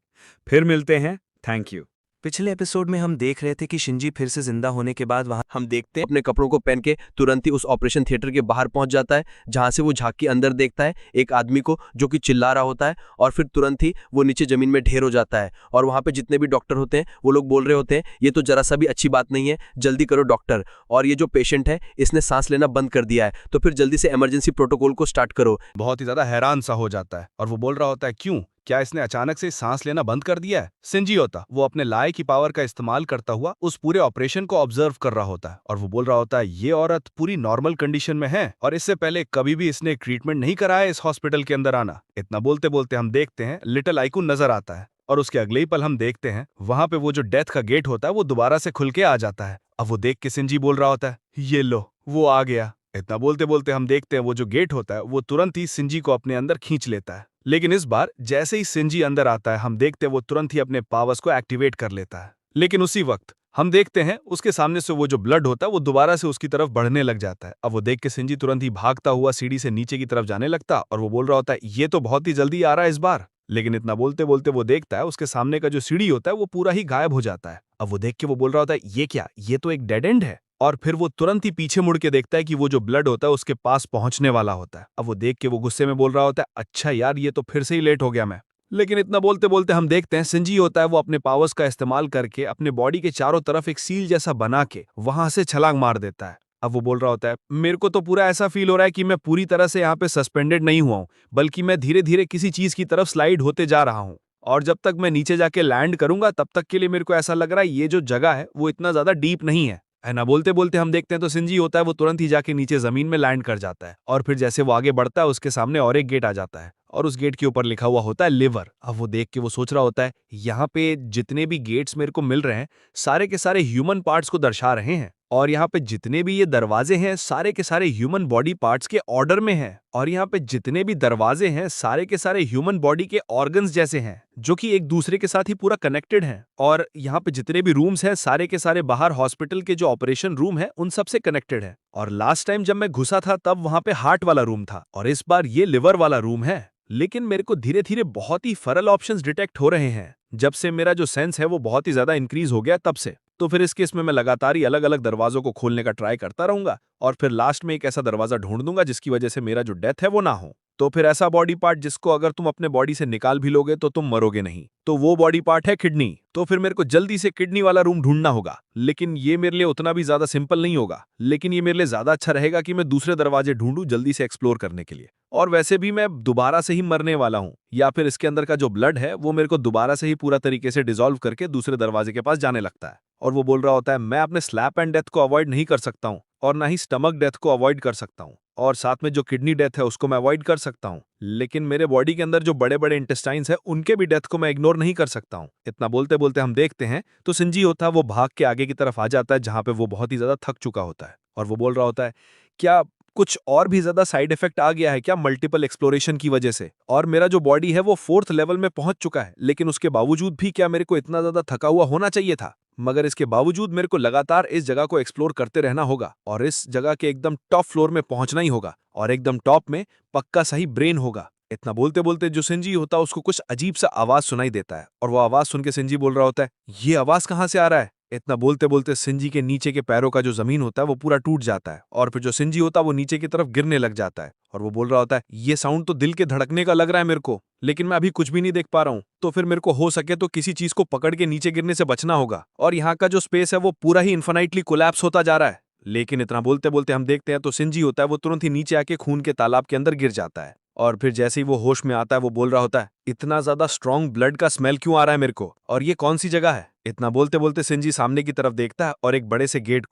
फिर मिलते हैं, थैंक यू। पिछले एपिसोड में हम देख रहे थे कि शिंजी फिर से जिंदा होने के बाद वहां हम देखते हैं अपने कपड़ों को पहन के तुरंत ही उस ऑपरेशन थिएटर के बाहर पहुंच जाता है, जहां से वो झांक के अंदर देखता है एक आदमी को जो कि चिल्ला रहा होता है, और फिर तुरंत ही वो नीचे जमीन में ढेर हो जाता है। और वहां पे जितने भी डॉक्टर होते हैं वो लोग बोल रहे होते हैं, ये तो जरा सा भी अच्छी बात नहीं है, जल्दी करो डॉक्टर, और ये जो पेशेंट है इसने सांस लेना बंद कर दिया है, तो फिर जल्दी से इमरजेंसी प्रोटोकॉल को स्टार्ट करो। बहुत ही ज्यादा हैरान सा हो जाता है, और वो बोल रहा होता है, क्यों, क्या इसने अचानक से सांस लेना बंद कर दिया है? सिंजी होता वो अपने लाए की पावर का इस्तेमाल करता हुआ उस पूरे ऑपरेशन को ऑब्जर्व कर रहा होता है, और वो बोल रहा होता है, ये औरत पूरी नॉर्मल कंडीशन में है, और इससे पहले कभी भी इसने ट्रीटमेंट नहीं कराया इस हॉस्पिटल के अंदर आना। इतना बोलते बोलते हम देखते हैं लिटिल आइकून नजर आता है, और उसके अगले ही पल हम देखते हैं वहां पे वो जो डेथ का गेट होता है वो दोबारा से खुल के आ जाता है। अब वो देख के सिंजी बोल रहा होता है, ये लो वो आ गया। इतना बोलते बोलते हम देखते हैं वो जो गेट होता है वो तुरंत ही सिंजी को अपने अंदर खींच लेता है। लेकिन इस बार जैसे ही सिंजी अंदर आता है हम देखते हैं वो तुरंत ही अपने पावर्स को एक्टिवेट कर लेता है। लेकिन उसी वक्त हम देखते हैं उसके सामने से वो जो ब्लड होता है वो दोबारा से उसकी तरफ बढ़ने लग जाता है। अब वो देख के सिंजी तुरंत ही भागता हुआ सीढ़ी से नीचे की तरफ जाने लगता और वो बोल रहा होता है ये तो बहुत ही जल्दी आ रहा है इस बार। लेकिन इतना बोलते बोलते वो देखता है उसके सामने का जो सीढ़ी होता है वो पूरा ही गायब हो जाता है। अब वो देख के वो बोल रहा होता है ये क्या, ये तो एक डेड एंड है। और फिर वो तुरंत ही पीछे मुड़ के देखता है कि वो जो ब्लड होता है उसके पास पहुंचने वाला होता है। अब वो देख के वो गुस्से में बोल रहा होता है अच्छा यार ये तो फिर से ही लेट हो गया मैं। लेकिन इतना बोलते बोलते हम देखते हैं सिंजी होता है वो अपने पावर्स का इस्तेमाल करके अपने बॉडी के चारों तरफ एक सील जैसा बना के वहां से छलांग मार देता है। अब वो बोल रहा होता है मेरे को तो पूरा ऐसा फील हो रहा है कि मैं पूरी तरह से यहाँ पे सस्पेंडेड नहीं हुआ हूँ, बल्कि मैं धीरे धीरे किसी चीज की तरफ स्लाइड होते जा रहा हूँ। और जब तक मैं नीचे जाके लैंड करूंगा तब तक के लिए मेरे को ऐसा लग रहा है ये जो जगह है वो इतना ज्यादा डीप नहीं है ना। बोलते बोलते हम देखते हैं तो सिंजी होता है वो तुरंत ही जाके नीचे जमीन में लैंड कर जाता है। और फिर जैसे वो आगे बढ़ता है उसके सामने और एक गेट आ जाता है और उस गेट के ऊपर लिखा हुआ होता है लिवर। अब वो देख के वो सोच रहा होता है यहाँ पे जितने भी गेट्स मेरे को मिल रहे हैं सारे के सारे ह्यूमन पार्ट्स को दर्शा रहे हैं, और यहाँ पे जितने भी ये दरवाजे हैं सारे के सारे ह्यूमन बॉडी पार्ट्स के ऑर्डर में हैं, और यहाँ पे जितने भी दरवाजे हैं सारे के सारे ह्यूमन बॉडी के ऑर्गन्स जैसे हैं जो कि एक दूसरे के साथ ही पूरा कनेक्टेड हैं। और यहाँ पे जितने भी रूम्स हैं सारे के सारे बाहर हॉस्पिटल के जो ऑपरेशन रूम है उन सब से कनेक्टेड है। और लास्ट टाइम जब मैं घुसा था तब वहां पे हार्ट वाला रूम था और इस बार ये लिवर वाला रूम है। लेकिन मेरे को धीरे धीरे बहुत ही फरल ऑप्शंस डिटेक्ट हो रहे हैं जब से मेरा जो सेंस है वो बहुत ही ज्यादा इंक्रीज हो गया तब से। तो फिर इस केस में मैं लगातार ही अलग अलग दरवाजों को खोलने का ट्राई करता रहूंगा और फिर लास्ट में एक ऐसा दरवाजा ढूंढ दूंगा जिसकी वजह से मेरा जो डेथ है वो ना हो। तो फिर ऐसा बॉडी पार्ट जिसको अगर तुम अपने बॉडी से निकाल भी लोगे तो तुम मरोगे नहीं, तो वो बॉडी पार्ट है किडनी। तो फिर मेरे को जल्दी से किडनी वाला रूम ढूंढना होगा, लेकिन ये मेरे लिए उतना भी ज्यादा सिंपल नहीं होगा। लेकिन ये मेरे लिए ज्यादा अच्छा रहेगा कि मैं दूसरे दरवाजे ढूंढूं जल्दी से एक्सप्लोर करने के लिए। और वैसे भी मैं दोबारा से ही मरने वाला हूं, या फिर इसके अंदर का जो ब्लड है वो मेरे को दोबारा से ही पूरा तरीके से डिसॉल्व करके दूसरे दरवाजे के पास जाने लगता है। और वो बोल रहा होता है मैं अपने स्लैप एंड डेथ को अवॉइड नहीं कर सकता हूं और ना ही स्टमक डेथ को अवॉइड कर सकता हूं, और साथ में जो किडनी डेथ है उसको मैं अवॉइड कर सकता हूं, लेकिन मेरे बॉडी के अंदर जो बड़े बड़े इंटेस्टाइन्स हैं उनके भी डेथ को मैं इग्नोर नहीं कर सकता हूं। इतना बोलते बोलते हम देखते हैं तो सिंजी होता है वो भाग के आगे की तरफ आ जाता है जहां पे वो बहुत ही ज्यादा थक चुका होता है। और वो बोल रहा होता है क्या कुछ और भी ज्यादा साइड इफेक्ट आ गया है क्या मल्टीपल एक्सप्लोरेशन की वजह से, और मेरा जो बॉडी है वो 4th लेवल में पहुंच चुका है, लेकिन उसके बावजूद भी क्या मेरे को इतना ज्यादा थका हुआ होना चाहिए था? मगर इसके बावजूद मेरे को लगातार इस जगह को एक्सप्लोर करते रहना होगा और इस जगह के एकदम टॉप फ्लोर में पहुंचना ही होगा, और एकदम टॉप में पक्का सही ब्रेन होगा। इतना बोलते बोलते जो सिंजी होता है उसको कुछ अजीब सा आवाज सुनाई देता है, और वो आवाज सुन के सिंजी बोल रहा होता है ये आवाज कहां से आ रहा है? इतना बोलते बोलते सिंजी के नीचे के पैरों का जो जमीन होता है वो पूरा टूट जाता है, और फिर जो सिंजी होता है वो नीचे की तरफ गिरने लग जाता है। और वो बोल रहा होता है ये साउंड तो दिल के धड़कने का लग रहा है मेरे को, लेकिन मैं अभी कुछ भी नहीं देख पा रहा हूँ, तो फिर मेरे को हो सके तो किसी चीज को पकड़ के नीचे गिरने से बचना होगा, और यहाँ का जो स्पेस है वो पूरा ही इन्फिनाइटली कोलैप्स होता जा रहा है। लेकिन इतना बोलते बोलते हम देखते हैं तो सिंजी होता है वो तुरंत ही नीचे आके खून के तालाब के अंदर गिर जाता है, और फिर जैसे ही वो होश में आता है वो बोल रहा होता है इतना ज्यादा स्ट्रॉन्ग ब्लड का स्मेल क्यों आ रहा है मेरे को, और ये कौन सी जगह है? इतना बोलते बोलते सिंजी सामने की तरफ देखता है और एक बड़े से गेट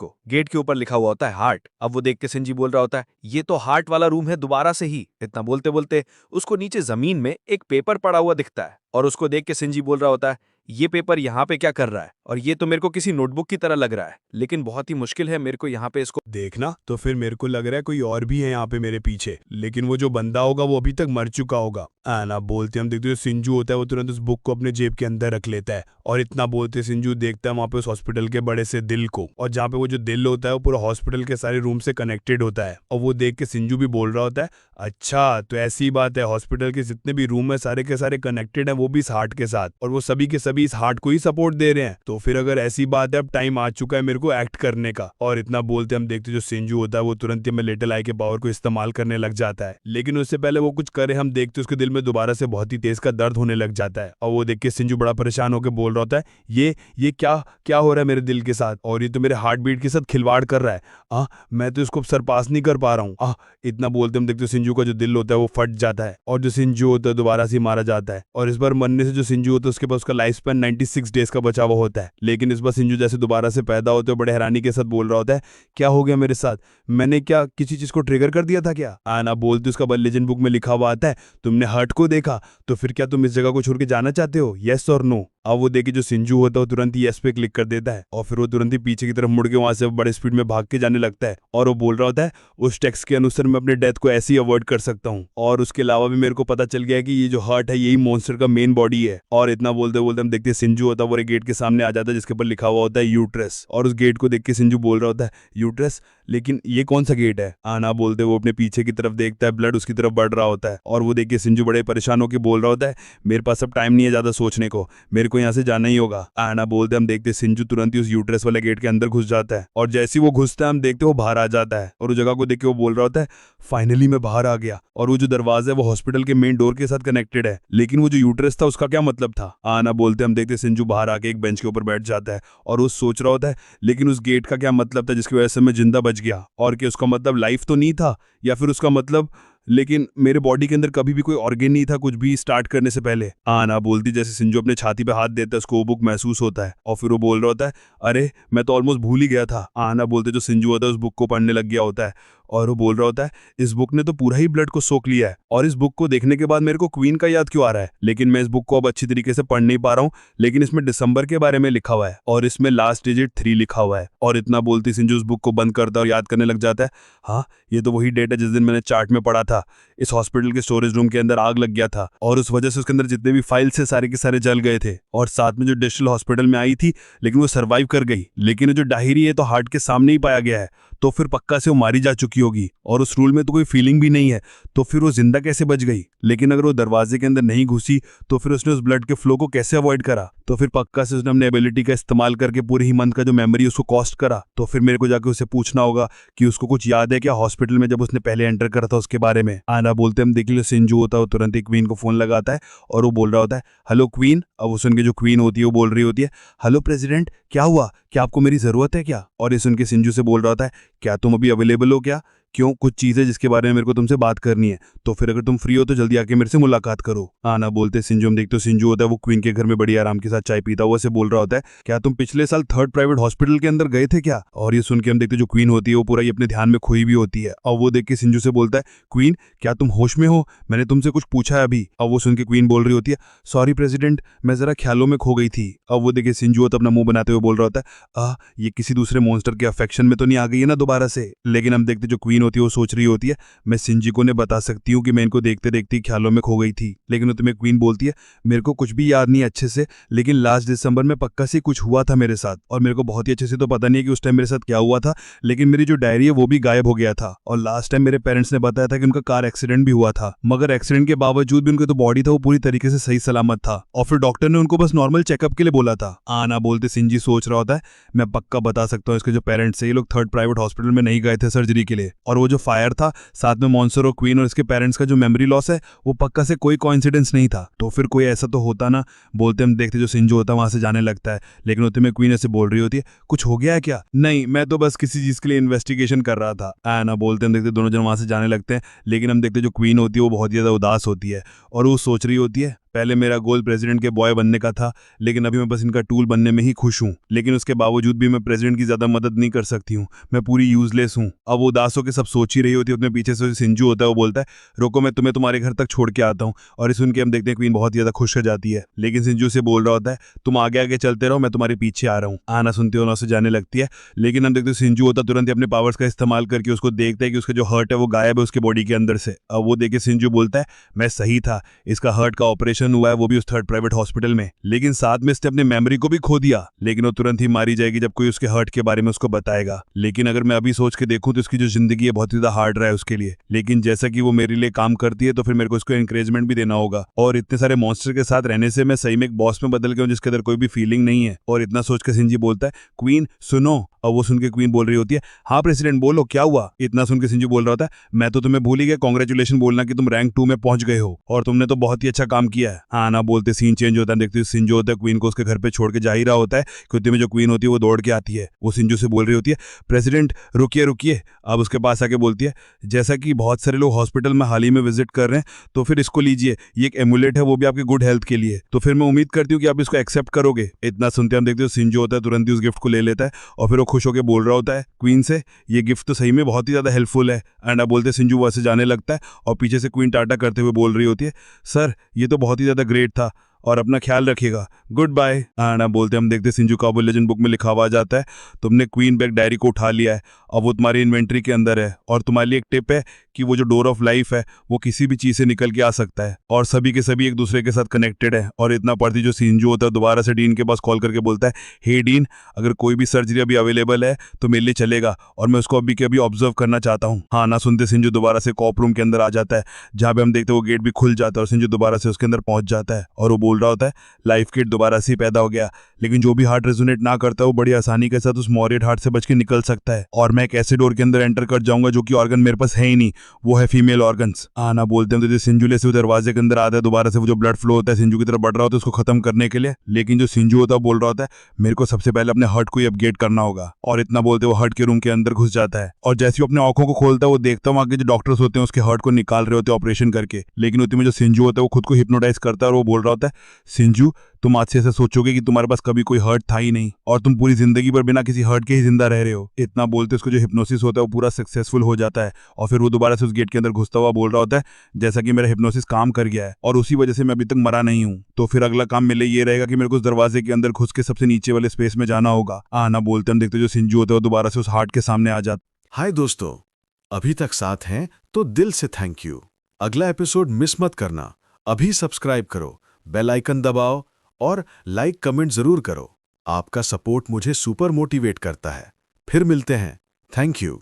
के ऊपर लिखा हुआ होता है हार्ट। अब वो देख के सिंजी बोल रहा होता है ये तो हार्ट वाला रूम है दोबारा से ही। इतना बोलते बोलते उसको नीचे जमीन में एक पेपर पड़ा हुआ दिखता है, और उसको देख के सिंजी बोल रहा होता है ये पेपर यहाँ पे क्या कर रहा है, और ये तो मेरे को किसी नोटबुक की तरह लग रहा है, लेकिन बहुत ही मुश्किल है मेरे को यहाँ पे इसको देखना। तो फिर मेरे को लग रहा है कोई और भी है यहाँ पे मेरे पीछे, लेकिन वो जो बंदा होगा वो अभी तक मर चुका होगा। आना बोलते हम देखते सिंजू होता है वो तुरंत उस बुक को अपने जेब के अंदर रख लेता है, और इतना बोलते सिंजू देखता है वहाँ पे उस हॉस्पिटल के बड़े से दिल को, और जहाँ पे वो जो दिल होता है वो पूरा हॉस्पिटल के सारे रूम से कनेक्टेड होता है। और वो देख के सिंजू भी बोल रहा होता है अच्छा तो ऐसी बात है, हॉस्पिटल के जितने भी रूम है सारे के सारे कनेक्टेड है, वो भी इस हार्ट के साथ, और वो सभी के सभी इस हार्ट को ही सपोर्ट दे रहे हैं। तो फिर अगर ऐसी बात है अब टाइम आ चुका है मेरे को एक्ट करने का। और इतना बोलते हम देखते जो सिंजू होता है वो तुरंत ही में लिटिल आई के पावर को इस्तेमाल करने लग जाता है, लेकिन उससे पहले वो कुछ करे हम देखते उसके दिल में दोबारा से बहुत ही तेज का दर्द होने लग जाता है। और वो देख के सिंजू बड़ा परेशान होकर बोल रहा होता है ये क्या हो रहा है मेरे दिल के साथ, और ये तो मेरे हार्ट बीट के साथ खिलवाड़ कर रहा है। मैं तो इसको सरपास नहीं कर पा रहा हूँ। इतना बोलते हम देखते सिंजू का जो दिल होता है वो फट जाता है, और जो सिंजू होता है दोबारा से मारा जाता है, और इस बार मरने से जो सिंजू होता है उसके पास उसका लाइफ स्पैन 96 डेज का बचा हुआ होता है। लेकिन इस बार सिंजू जैसे दोबारा से पैदा होते हैं बड़े हैरानी के साथ बोल रहा होता है क्या हो गया मेरे साथ, मैंने क्या किसी चीज को ट्रिगर कर दिया था क्या? आना बोलते उसका बल लेजेंड बुक में लिखा हुआ आता है तुमने हर्ट को देखा, तो फिर क्या तुम इस जगह को छोड़ के जाना चाहते हो, येस और नो? अब वो देखे जो सिंजू होता है वो तुरंत ही यस पे क्लिक कर देता है और फिर वो तुरंत ही पीछे की तरफ मुड़ के वहां से बड़े स्पीड में भाग के जाने लगता है और वो बोल रहा होता है उस टेक्स्ट के अनुसार मैं अपने डेथ को ऐसे ही अवॉइड कर सकता हूँ और उसके अलावा भी मेरे को पता चल गया है कि ये जो हार्ट है यही मॉन्स्टर का मेन बॉडी है। और इतना बोलते बोलते हम देखते हैं सिंजू होता है वो एक गेट के सामने आ जाता है जिसके ऊपर लिखा हुआ होता है यूट्रस और उस गेट को देख के सिंजू बोल रहा होता है यूट्रस, लेकिन ये कौन सा गेट है? आना बोलते वो अपने पीछे की तरफ देखता है, ब्लड उसकी तरफ बढ़ रहा होता है और वो देख के सिंजू बड़े परेशान होकर बोल रहा होता है मेरे पास अब टाइम नहीं है ज्यादा सोचने को, मेरे को यहाँ से जाना ही होगा। आना बोलते हम देखते सिंजू तुरंत ही उस यूट्रस वाले गेट के अंदर घुस जाता है और जैसे ही वो घुसता है हम देखते वो बाहर आ जाता है और उस जगह को देख के वो बोल रहा होता है फाइनली मैं बाहर आ गया। और वो जो दरवाजा है वो हॉस्पिटल के मेन डोर के साथ कनेक्टेड है, लेकिन वो जो यूट्रस था उसका क्या मतलब था? आना बोलते हम देखते सिंजू बाहर आके एक बेंच के ऊपर बैठ जाता है और वो सोच रहा होता है लेकिन उस गेट का क्या मतलब था जिसकी वजह से मैं जिंदा बच गया, और कि उसका मतलब लाइफ तो नहीं था या फिर उसका मतलब लेकिन मेरे बॉडी के अंदर कभी भी कोई ऑर्गेन नहीं था कुछ भी स्टार्ट करने से पहले। आना बोलती जैसे सिंजू अपने छाती पे हाथ देता है उसको वो बुक महसूस होता है और फिर वो बोल रहा होता है अरे मैं तो ऑलमोस्ट भूल ही गया था। आना बोलते जो सिंजू होता है उस बुक को पढ़ने लग गया होता है और वो बोल रहा होता है इस बुक ने तो पूरा ही ब्लड को सोख लिया है और इस बुक को देखने के बाद मेरे को क्वीन का याद क्यों आ रहा है, लेकिन मैं इस बुक को अब अच्छी तरीके से पढ़ नहीं पा रहा हूँ, लेकिन इसमें दिसंबर के बारे में लिखा हुआ है और इसमें लास्ट डिजिट 3 लिखा हुआ है। और इतना बोलती सिंजू उस बुक को बंद करता और याद करने लग जाता है हाँ ये तो वही डेट है जिस दिन मैंने चार्ट में पढ़ा था, इस हॉस्पिटल के स्टोरेज रूम के अंदर आग लग गया था और उस वजह से उसके अंदर जितने भी फाइल्स थे सारे के सारे जल गए थे और साथ में जो डिजिटल हॉस्पिटल में आई थी लेकिन वो सर्वाइव कर गई, लेकिन वो जो डायरी है तो हार्ट के सामने ही पाया गया है तो फिर पक्का से वो मारी जा चुकी होगी और उस रूल में तो कोई फीलिंग भी नहीं है तो फिर वो जिंदा कैसे बच गई। लेकिन अगर वो दरवाजे के अंदर नहीं घुसी तो फिर उसने उस ब्लड के फ्लो को कैसे अवॉइड करा, तो फिर पक्का से उसने अपने एबिलिटी का इस्तेमाल करके पूरे ही मंथ का जो मेमोरी उसको कॉस्ट करा। तो फिर मेरे को जाके उसे पूछना होगा कि उसको कुछ याद है क्या हॉस्पिटल में जब उसने पहले एंटर करा था उसके बारे में। आना बोलते हम देख लो सिंजू होता है तुरंत ही क्वीन को फोन लगाता है और वो बोल रहा होता है हेलो क्वीन। अब वो सुन के जो क्वीन होती है वो बोल रही होती है हेलो प्रेसिडेंट क्या हुआ, क्या आपको मेरी जरूरत है क्या? और ये सुन के सिंजू से बोल रहा होता है क्या तुम अभी अवेलेबल हो क्या? क्यों, कुछ चीज़ है जिसके बारे में मेरे को तुमसे बात करनी है, तो फिर अगर तुम फ्री हो तो जल्दी आके मेरे से मुलाकात करो। आना बोलते सिंजू हम देखते हो सिंजू होता है वो क्वीन के घर में बड़ी आराम के साथ चाय पीता हुआ से बोल रहा होता है क्या तुम पिछले साल 3rd प्राइवेट हॉस्पिटल के अंदर गए थे क्या? और ये सुन के हम देखते जो क्वीन होती है वो पूरा ही अपने ध्यान में खोई भी होती है और वो देख के सिंजू से बोलता है क्वीन क्या तुम होश में हो, मैंने तुमसे कुछ पूछा है अभी। अब वो सुन के क्वीन बोल रही होती है सॉरी प्रेसिडेंट मैं जरा ख्यालों में खो गई थी। अब वो देखे सिंजू होता अपना मुंह बनाते हुए बोल रहा होता है ये किसी दूसरे मॉन्स्टर के अफेक्शन में तो नहीं आ गई है ना दोबारा से। लेकिन हम देखते जो क्वीन होती है वो सोच रही होती है मैं सिंजी को ने बता सकती हूँ कि मैं इनको देखते देखते ख्यालों में खो गई थी, लेकिन वो तुम्हें क्वीन बोलती है मेरे को कुछ भी याद नहीं अच्छे से, लेकिन लास्ट दिसंबर में पक्का से कुछ हुआ था मेरे साथ और मेरे को बहुत ही अच्छे से तो पता नहीं है कि उस टाइम मेरे साथ क्या हुआ था, लेकिन मेरी जो डायरी है वो भी गायब हो गया था और लास्ट टाइम मेरे पेरेंट्स ने बताया था कि उनका कार एक्सीडेंट भी हुआ था, मगर एक्सीडेंट के बावजूद भी उनका तो बॉडी था वो पूरी तरीके से सही सलामत था और फिर डॉक्टर ने उनको बस नॉर्मल चेकअप के लिए बोला था। आना बोलते सिंजी सोच रहा होता है मैं पक्का बता सकता हूँ इसके जो पेरेंट्स है ये लोग 3rd प्राइवेट हॉस्पिटल में नहीं गए थे सर्जरी के लिए, और वो जो फायर था साथ में मॉन्स्टर और क्वीन और इसके पेरेंट्स का जो मेमोरी लॉस है वो पक्का से कोई कोइंसिडेंस नहीं था, तो फिर कोई ऐसा तो होता ना। बोलते हम देखते जो सिंजू होता है वहां से जाने लगता है, लेकिन उतने में क्वीन ऐसे बोल रही होती है कुछ हो गया है क्या? नहीं मैं तो बस किसी चीज के लिए इन्वेस्टिगेशन कर रहा था। आना बोलते हम देखते दोनों जन वहां से जाने लगते हैं, लेकिन हम देखते जो क्वीन होती है वो बहुत ज्यादा उदास होती है और वो सोच रही होती है पहले मेरा गोल प्रेसिडेंट के बॉय बनने का था, लेकिन अभी मैं बस इनका टूल बनने में ही खुश हूँ, लेकिन उसके बावजूद भी मैं प्रेसिडेंट की ज्यादा मदद नहीं कर सकती हूँ, मैं पूरी यूजलेस हूँ। अब वो उदास होकर सब सोच ही रही होती है, अपने पीछे से सिंजू होता है वो बोलता है रोको मैं तुम्हें तुम्हारे घर तक छोड़ के आता हूँ, और इस सुन के हम देखते हैं क्वीन बहुत ज्यादा खुश हो जाती है, लेकिन सिंजू से बोल रहा होता है तुम आगे आगे चलते रहो मैं तुम्हारे पीछे आ रहा हूँ। आना सुनते हो ना उसे जाने लगती है, लेकिन हम देखते सिंजू होता तुरंत अपने पावर्स का इस्तेमाल करके उसको देखता है कि उसका जो हर्ट है वो गायब है उसके बॉडी के अंदर से। अब वो देखे सिंजू बोलता है मैं सही था, इसका हर्ट का ऑपरेशन हुआ है वो भी उस 3rd प्राइवेट हॉस्पिटल में, लेकिन साथ में इसने अपने मेमोरी को भी खो दिया, लेकिन वो तुरंत ही मारी जाएगी जब कोई उसके हर्ट के बारे में उसको बताएगा। लेकिन अगर मैं अभी सोच के देखूं तो उसकी जो जिंदगी है बहुत ज्यादा हार्ड रहा है उसके लिए, लेकिन जैसा कि वो मेरे लिए काम करती है तो फिर मेरे को उसको एनकरेजमेंट भी देना होगा, और इतने सारे मॉन्स्टर के साथ रहने से मैं सही में एक बॉस में बदल गया हूं जिसके अंदर कोई भी फीलिंग नहीं है। और इतना सोच के सिंजी बोलता है क्वीन सुनो, और वो सुन के क्वीन बोल रही होती है हाँ प्रेसिडेंट बोलो क्या हुआ? इतना सुन के सिंजू बोल रहा होता है मैं तो तुम्हें भूल ही गया, कांग्रेचुलेशन बोलना कि तुम रैंक 2 में पहुंच गए हो और तुमने तो बहुत ही अच्छा काम किया है। हाँ ना बोलते सीन चेंज होता है, देखते हो सिंजू होता है क्वीन को उसके घर पे छोड़ के जा ही रहा होता है, क्योंकि में जो क्वीन होती है वो दौड़ के आती है, वो सिंजू से बोल रही होती है प्रेसिडेंट रुकिए रुकिए। अब उसके पास आके बोलती है जैसा कि बहुत सारे लोग हॉस्पिटल में हाल ही में विजिट कर रहे हैं तो फिर इसको लीजिए, ये एक एमुलेट है वो भी आपके गुड हेल्थ के लिए, तो फिर मैं उम्मीद करती हूँ कि आप इसको एक्सेप्ट करोगे। इतना सुनते हम देखते हो सिंजू होता है तुरंत ही उस गिफ्ट को ले लेता है और फिर वो खुश होकर बोल रहा होता है क्वीन से ये गिफ्ट तो सही में बहुत ही ज्यादा हेल्पफुल है। एंड अब बोलते सिंजू वहां से जाने लगता है और पीछे से क्वीन टाटा करते हुए बोल रही होती है सर ये तो बहुत ही ज्यादा ग्रेट था, और अपना ख्याल रखिएगा, गुड बाय। आना बोलते हम देखते सिंजू काबुल लेजेंड बुक में लिखा हुआ आ जाता है, तुमने क्वीन बैग डायरी को उठा लिया है, अब वो तुम्हारी इन्वेंट्री के अंदर है और तुम्हारे लिए एक टिप है कि वो जो डोर ऑफ लाइफ है वो किसी भी चीज से निकल के आ सकता है और सभी के सभी एक दूसरे के साथ कनेक्टेड है। और इतना पढ़ती जो सिंजू होता है दोबारा से डीन के पास कॉल करके बोलता है, हे डीन, अगर कोई भी सर्जरी अभी अवेलेबल है तो मेरे लिए चलेगा और मैं उसको अभी के अभी ऑब्जर्व करना चाहता हूँ। हाँ ना सुनते सिंजू दोबारा से कॉप रूम के अंदर आ जाता है, जहाँ पे हम देखते हैं वो गेट भी खुल जाता है और सिंजू दोबारा से उसके अंदर पहुंच जाता है और वो बोल रहा होता है, लाइफ किट दोबारा से ही पैदा हो गया, लेकिन जो भी हार्ट रेजोनेट ना करता है वो बड़ी आसानी के साथ उस मॉरियट हार्ट से बच के निकल सकता है और मैं एक ऐसे डोर के अंदर एंटर कर जाऊंगा जो कि ऑर्गन मेरे पास है ही नहीं, वो है फीमेल ऑर्गन्स। आना बोलते हैं तो सिंजू से वो दरवाजे के अंदर आता है, दोबारा से वो जो ब्लड फ्लो होता है सिंजू की तरफ बढ़ रहा होता है उसको खत्म करने के लिए, लेकिन जो सिंजू होता है बोल रहा होता है, मेरे को सबसे पहले अपने हर्ट को ही अपग्रेड करना होगा। और इतना बोलते वो हर्ट के रूम के अंदर घुस जाता है और जैसे वो अपने आंखों को खोलता है वो देखता है वहां के जो डॉक्टर्स होते हैं उसके हर्ट को निकाल रहे होते हैं ऑपरेशन करके, लेकिन उतने में जो सिंजू होता है वो खुद को हिप्नोटाइज करता है और वो बोल रहा होता है, सिंजू तुम आज से ऐसा सोचोगे कि तुम्हारे पास कभी कोई हर्ट था ही नहीं और तुम पूरी जिंदगी पर बिना किसी हर्ट के ही जिंदा रह रहे हो। इतना बोलते उसको जो हिप्नोसिस होता है वो पूरा सक्सेसफुल हो जाता है और फिर वो दोबारा से उस गेट के अंदर घुसता हुआ बोल रहा होता है, जैसा कि मेरा हिप्नोसिस काम कर गया है और उसी वजह से मैं अभी तक मरा नहीं हूँ, तो फिर अगला काम मेरे लिए ये रहेगा कि मेरे को उस दरवाजे के अंदर घुस के सबसे नीचे वाले स्पेस में जाना होगा। आना बोलते हम देखते जो सिंजू होता है वो दोबारा से उस हार्ट के सामने आ जाता। हाय दोस्तों, अभी तक साथ हैं तो दिल से थैंक यू। अगला एपिसोड मिस मत करना, अभी सब्सक्राइब करो, बेल आइकन दबाओ और लाइक कमेंट जरूर करो। आपका सपोर्ट मुझे सुपर मोटिवेट करता है। फिर मिलते हैं, थैंक यू।